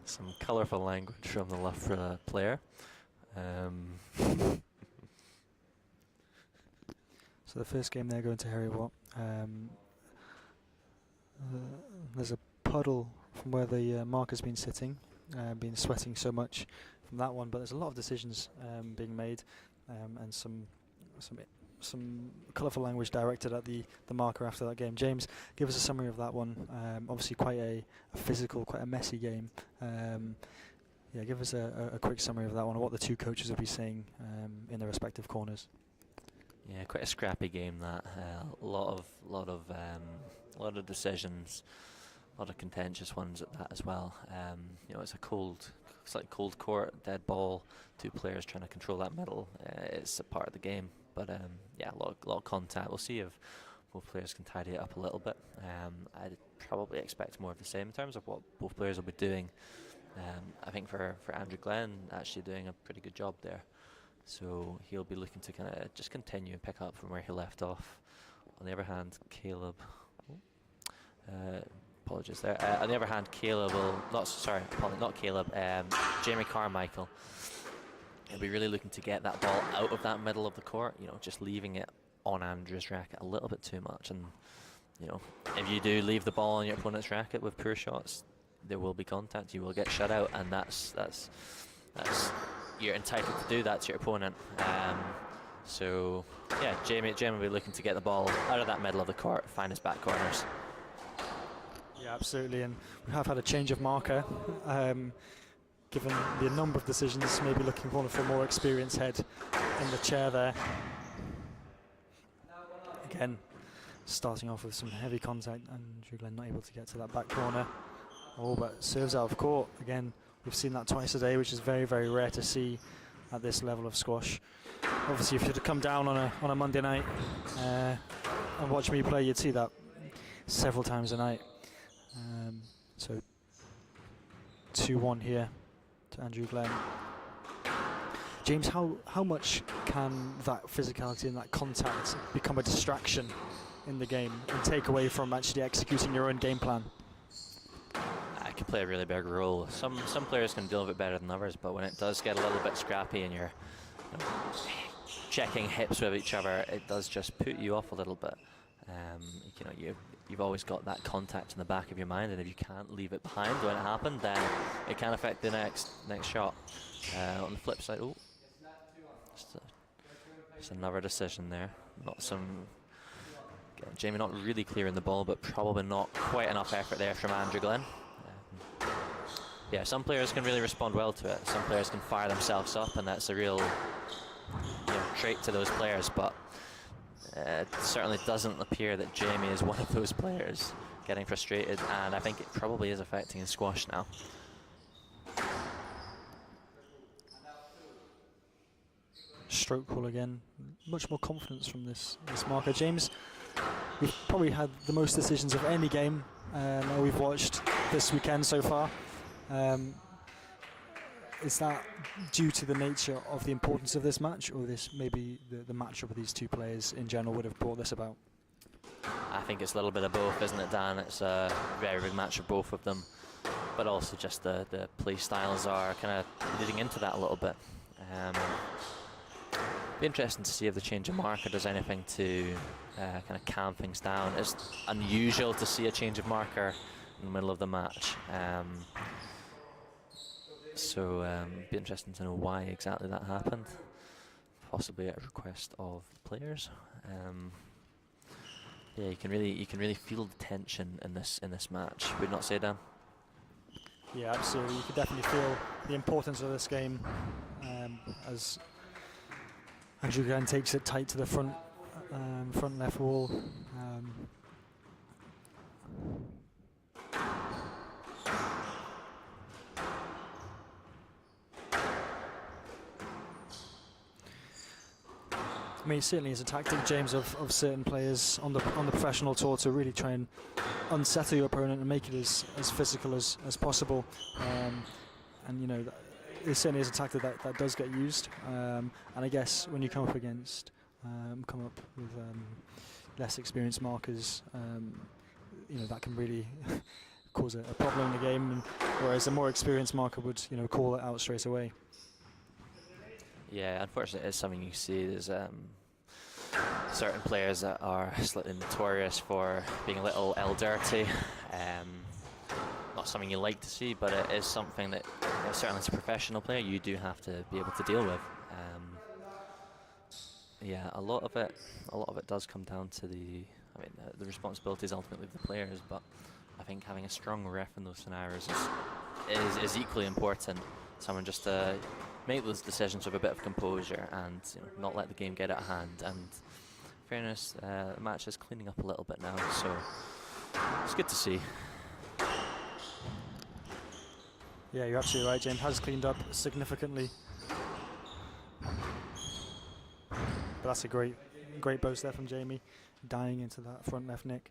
Some colourful language from the Loughborough player. So the first game there going to Heriot Watt. There's a puddle from where the marker's been sitting, been sweating so much from that one, but there's a lot of decisions being made, and some colourful language directed at the marker after that game. James, give us a summary of that one. Obviously quite a physical, quite a messy game. Yeah, give us a quick summary of that one, and what the two coaches will be saying in their respective corners. Yeah, quite a scrappy game. That a lot of decisions, a lot of contentious ones at that as well. You know, it's like cold court, dead ball, two players trying to control that middle. It's a part of the game, but yeah, a lot of contact. We'll see if both players can tidy it up a little bit. I'd probably expect more of the same in terms of what both players will be doing. I think for Andrew Glenn, actually doing a pretty good job there. So he'll be looking to kind of just continue and pick up from where he left off. On the other hand, Caleb, apologies there. On the other hand, Caleb will not Caleb. Jamie Carmichael. He'll be really looking to get that ball out of that middle of the court. You know, just leaving it on Andrew's racket a little bit too much. And you know, if you do leave the ball on your opponent's racket with poor shots, there will be contact. You will get shut out, and that's you're entitled to do that to your opponent. So yeah, Jamie will be looking to get the ball out of that middle of the court, find his back corners. Yeah, absolutely, and we have had a change of marker. Given the number of decisions, maybe looking for a more experienced head in the chair there. Again, starting off with some heavy contact, and Andrew Glenn not able to get to that back corner. Oh, but serves out of court. Again, we've seen that twice a day, which is very, very rare to see at this level of squash. Obviously, if you had to come down on a Monday night and watch me play, you'd see that several times a night. So 2-1 here to Andrew Glenn. James, how much can that physicality and that contact become a distraction in the game and take away from actually executing your own game plan? It can play a really big role. Some players can deal with it better than others, but when it does get a little bit scrappy and you're checking hips with each other, it does just put you off a little bit. You know, you've always got that contact in the back of your mind, and if you can't leave it behind when it happened, then it can affect the next shot. On the flip side, just another decision there. Jamie not really clearing the ball, but probably not quite enough effort there from Andrew Glenn. Yeah, some players can really respond well to it. Some players can fire themselves up, and that's a real trait to those players. But it certainly doesn't appear that Jamie is one of those players getting frustrated, and I think it probably is affecting his squash now. Stroke call again. Much more confidence from this marker. James, we've probably had the most decisions of any game that we've watched this weekend so far. Is that due to the nature of the importance of this match, or this maybe the matchup of these two players in general would have brought this about? I think it's a little bit of both, isn't it, Dan? It's a very big match of both of them, but also just the play styles are kind of leading into that a little bit. Be interesting to see if the change of marker does anything to kind of calm things down. It's unusual to see a change of marker in the middle of the match. So be interesting to know why exactly that happened. Possibly at a request of the players. Yeah, you can really feel the tension in this match. Would you not say, Dan? Yeah, absolutely. You could definitely feel the importance of this game as Andrew Gann takes it tight to the front left wall. I mean, it certainly is a tactic, James, of certain players on the professional tour to really try and unsettle your opponent and make it as physical as possible. And you know, it certainly is a tactic that does get used. And I guess when you come up with less experienced markers, you know, that can really cause a problem in the game. And whereas a more experienced marker would, you know, call it out straight away. Yeah, unfortunately, it's something you see. There's certain players that are slightly notorious for being a little dirty. Not something you like to see, but it is something that, certainly as a professional player, you do have to be able to deal with. Yeah, a lot of it does come down to the responsibility is ultimately of the players, but I think having a strong ref in those scenarios is equally important. Someone just to make those decisions with a bit of composure and, you know, not let the game get out of hand. And in fairness, the match is cleaning up a little bit now, so it's good to see. Yeah, you're absolutely right. James has cleaned up significantly. But that's a great boast there from Jamie, dying into that front left nick.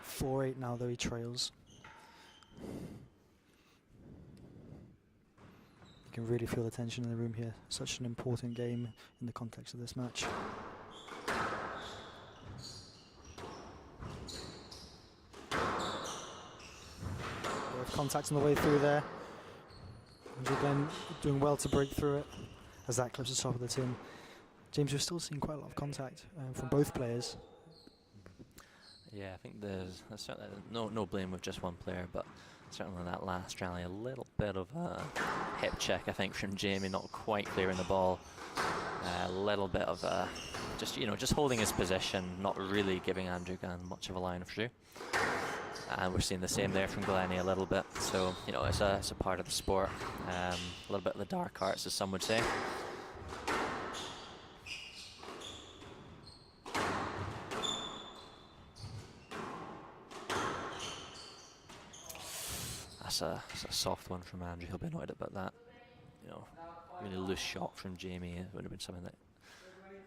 4-8 now, though he trails. You can really feel the tension in the room here. Such an important game in the context of this match. Contact on the way through there. And again, doing well to break through it as that clips the top of the tin. James, we're still seeing quite a lot of contact from both players. Yeah, I think there's certainly no blame with just one player, but certainly that last rally, a little bit of a hip check, I think, from Jamie, not quite clearing the ball. A little bit of just holding his position, not really giving Andrew Gann much of a line of through. And we're seeing the same there from Glennie a little bit. So, you know, it's a part of the sport. A little bit of the dark arts, as some would say. That's a soft one from Andrew. He'll be annoyed about that. You know, really loose shot from Jamie. It would have been something that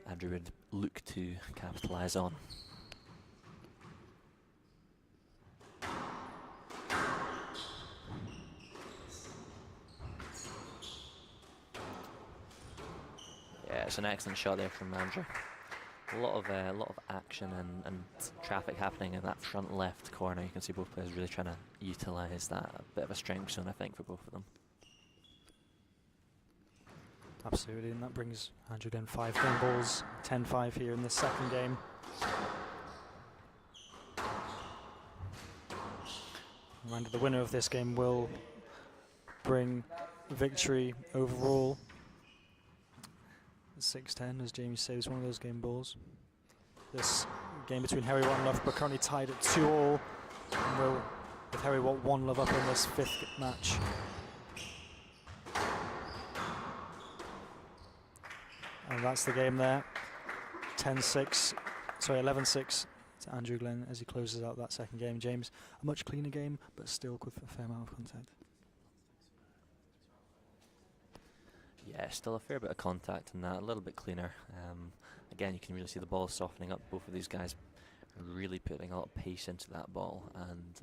Andrew would look to capitalise on. Yeah, it's an excellent shot there from Andrew. A lot of action and traffic happening in that front left corner. You can see both players really trying to utilise that. A bit of a strength zone, I think, for both of them. Absolutely, and that brings Andrew again 5 game balls, 10-5 here in the second game. Reminder, the winner of this game will bring victory overall. 6-10, as Jamie saves one of those game balls. This game between Heriot Watt and Loughborough currently tied at 2-2, and will with Heriot Watt 1-love up in this 5th match. And that's the game there. 11-6 to Andrew Glenn as he closes out that second game. James, a much cleaner game, but still with a fair amount of contact. Yeah, still a fair bit of contact in that, a little bit cleaner. Again, you can really see the ball softening up. Both of these guys are really putting a lot of pace into that ball, and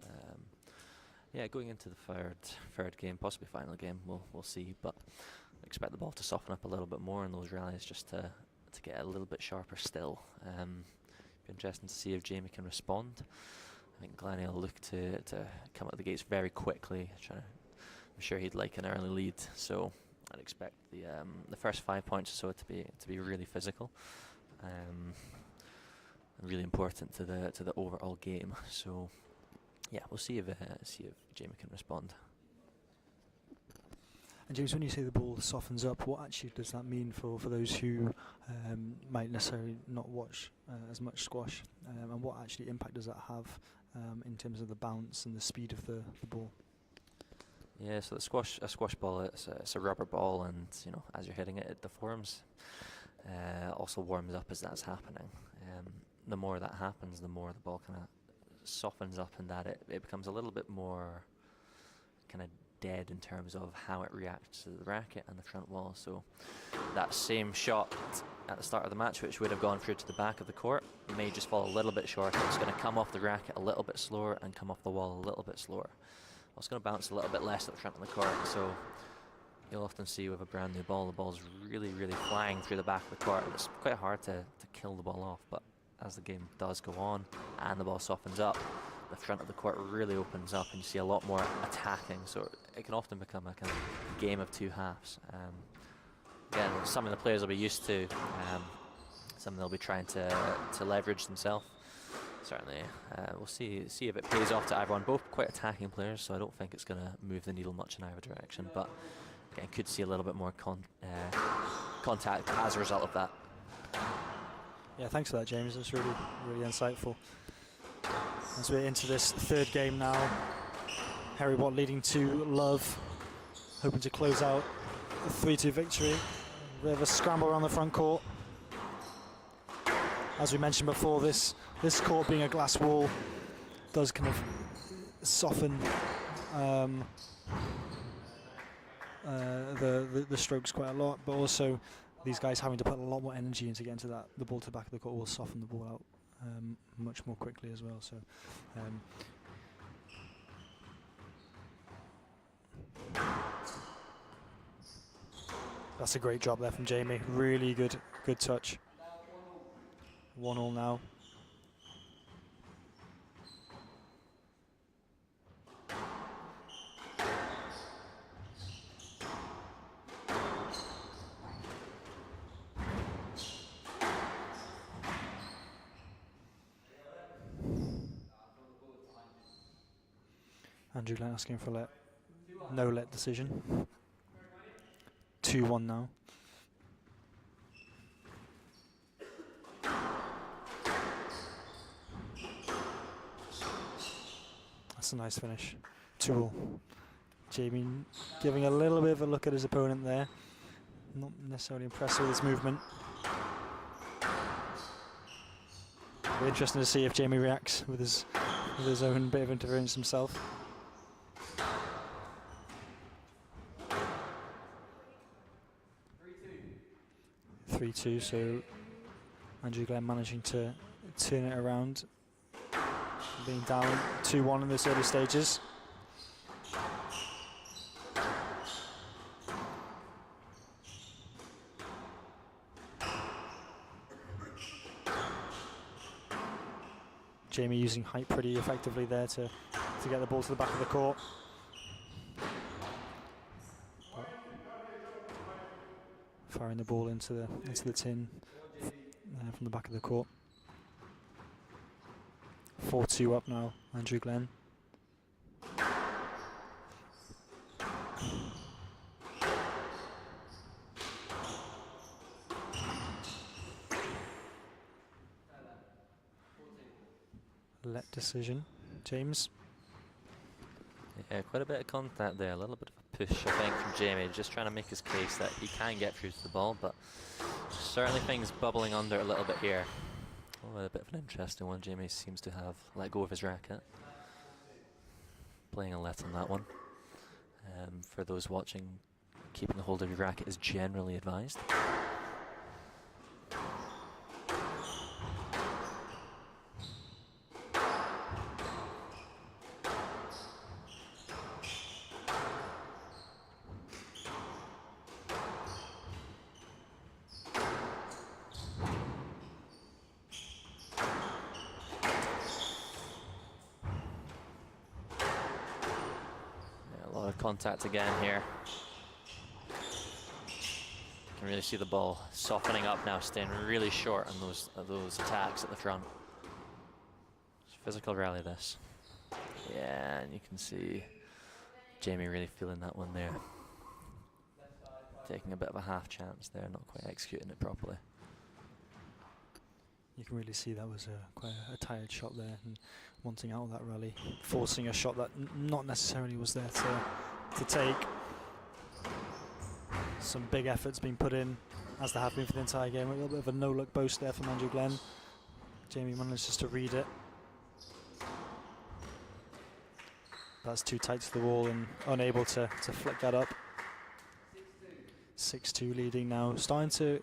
yeah, going into the third game, possibly final game, we'll see. But I expect the ball to soften up a little bit more in those rallies, just to get a little bit sharper still. Be interesting to see if Jamie can respond. I think Glennie will look to come out the gates very quickly. I'm sure he'd like an early lead, so I'd expect the first 5 points or so to be really physical, and really important to the overall game. So yeah, we'll see if Jamie can respond. And James, when you say the ball softens up, what actually does that mean for those who might necessarily not watch as much squash, and what actually impact does that have in terms of the bounce and the speed of the ball? Yeah, so a squash ball, it's a rubber ball, and as you're hitting it, it deforms. Also warms up as that's happening. The more that happens, the more the ball kind of softens up, and that it becomes a little bit more kind of dead in terms of how it reacts to the racket and the front wall. So that same shot at the start of the match, which would have gone through to the back of the court, may just fall a little bit short. It's going to come off the racket a little bit slower and come off the wall a little bit slower. It's going to bounce a little bit less at the front of the court, so you'll often see with a brand new ball, the ball's really, really flying through the back of the court. It's quite hard to kill the ball off, but as the game does go on and the ball softens up, the front of the court really opens up and you see a lot more attacking, so it can often become a kind of game of two halves. Again, something the players will be used to, something they'll be trying to leverage themselves. Certainly, we'll see if it pays off to everyone. Both quite attacking players, so I don't think it's going to move the needle much in either direction, but again, could see a little bit more contact as a result of that. Yeah, thanks for that, James. That's really, really insightful. As we're into this third game now, Heriot Watt leading 2-love, hoping to close out a 3-2 victory. We have a scramble around the front court. As we mentioned before, this court being a glass wall does kind of soften the strokes quite a lot, but also these guys having to put a lot more energy into getting to the ball to the back of the court will soften the ball out much more quickly as well. So that's a great job there from Jamie. Really good touch. 1-1 now. Andrew Glenn asking for no let decision. 2-1 now. That's a nice finish. 2-all. Jamie giving a little bit of a look at his opponent there. Not necessarily impressed with his movement. Be interesting to see if Jamie reacts with his own bit of interference himself. 3-2, so Andrew Glenn managing to turn it around, being down 2-1 in this early stages. Jamie using height pretty effectively there to get the ball to the back of the court. Firing the ball into the tin from the back of the court. 4-2 up now, Andrew Glenn. Let decision, James. Yeah, quite a bit of contact there, a little bit of a push, I think, from Jamie, just trying to make his case that he can get through to the ball, but certainly things bubbling under a little bit here. Oh, a bit of an interesting one. Jamie seems to have let go of his racket. Playing a let on that one. For those watching, keeping a hold of your racket is generally advised. Contact again here. You can really see the ball softening up now, staying really short on those attacks at the front. It's a physical rally, this. Yeah, and you can see Jamie really feeling that one there. Taking a bit of a half chance there, not quite executing it properly. You can really see that was quite a tired shot there, and wanting out of that rally, forcing a shot that not necessarily was there to take. Some big efforts being put in, as there have been for the entire game. A little bit of a no-look boast there from Andrew Glenn. Jamie manages to read it. That's too tight to the wall and unable to flick that up. 6-2 leading now, starting to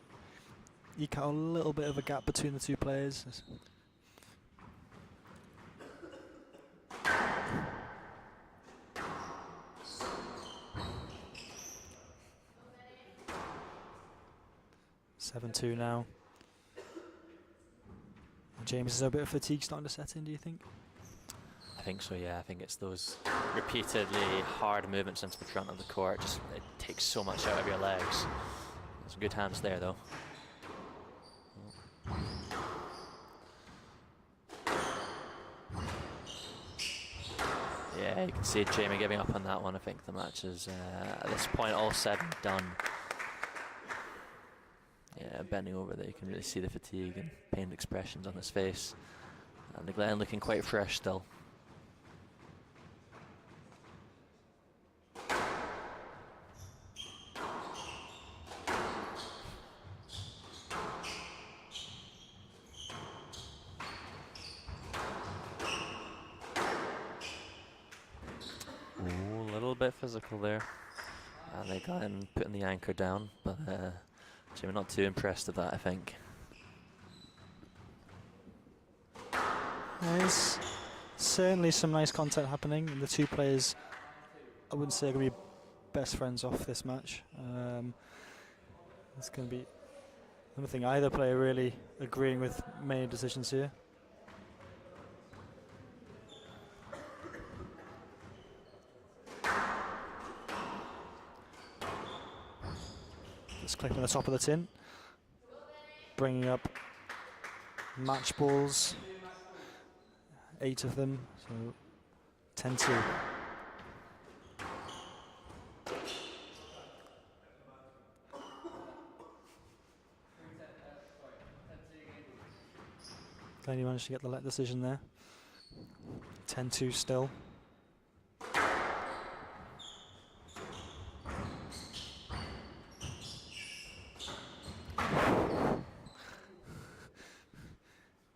eke out a little bit of a gap between the two players. 7-2 now. James, is there a bit of fatigue starting to set in, do you think? I think so, yeah. I think it's those repeatedly hard movements into the front of the court. Just it takes so much out of your legs. Some good hands there, though. Yeah, you can see Jamie giving up on that one. I think the match is, at this point, all said and done. Yeah, bending over there, you can really see the fatigue and pained expressions on his face. And the Glenn looking quite fresh still. Ooh, a little bit physical there. And they got him putting the anchor down, but Jamie not too impressed with that, I think. There's certainly some nice contact happening. The two players, I wouldn't say are going to be best friends off this match. It's going to be, I don't think either player really agreeing with many decisions here. Just clicking on the top of the tin, bringing up match balls. 8 of them, so 10-2. Glad you managed to get the let decision there. 10-2 still.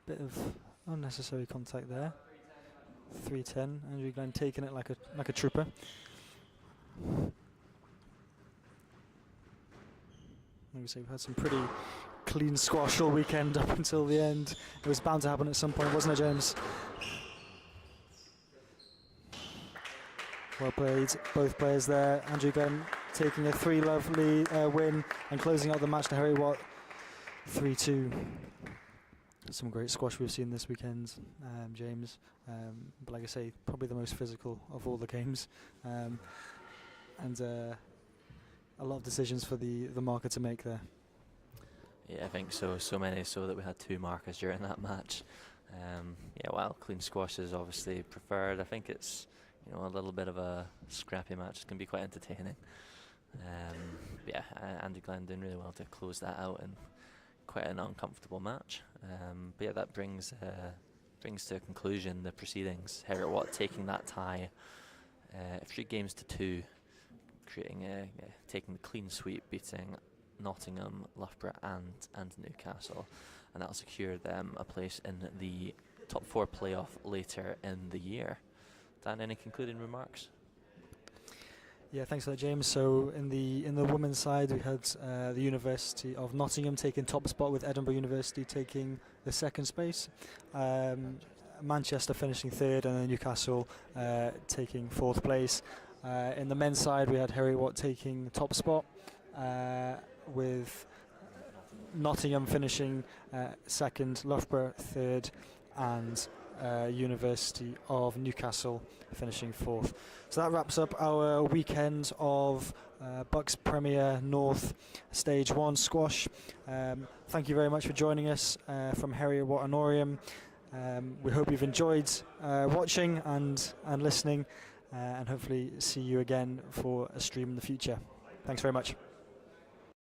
Bit of unnecessary contact there. 3-10. Andrew Glenn taking it like a trooper. Like we say, we've had some pretty clean squash all weekend up until the end. It was bound to happen at some point, wasn't it, James? Well played, both players there. Andrew Glenn taking a 3-love win and closing out the match to Heriot Watt 3-2. Some great squash we've seen this weekend, James. But like I say, probably the most physical of all the games. And a lot of decisions for the marker to make there. Yeah, I think so. So many so that we had 2 markers during that match. Yeah, well, clean squash is obviously preferred. I think it's, you know, a little bit of a scrappy match. It can be quite entertaining. Yeah, Andy Glenn doing really well to close that out in quite an uncomfortable match. But yeah, that brings to a conclusion the proceedings. Heriot Watt taking that tie 3 games to 2, creating taking the clean sweep, beating Nottingham, Loughborough and Newcastle, and that'll secure them a place in the top 4 playoff later in the year. Dan, any concluding remarks? Yeah, thanks for that, James. So in the women's side, we had the University of Nottingham taking top spot, with Edinburgh University taking the 2nd space. Manchester finishing 3rd, and then Newcastle taking 4th place. In the men's side, we had Heriot Watt taking top spot, with Nottingham finishing 2nd, Loughborough 3rd, and University of Newcastle finishing 4th. So that wraps up our weekend of BUCS Premier North Stage 1 squash. Thank you very much for joining us from Heriot Watt and Oriam. We hope you've enjoyed watching and listening, and hopefully see you again for a stream in the future. Thanks very much.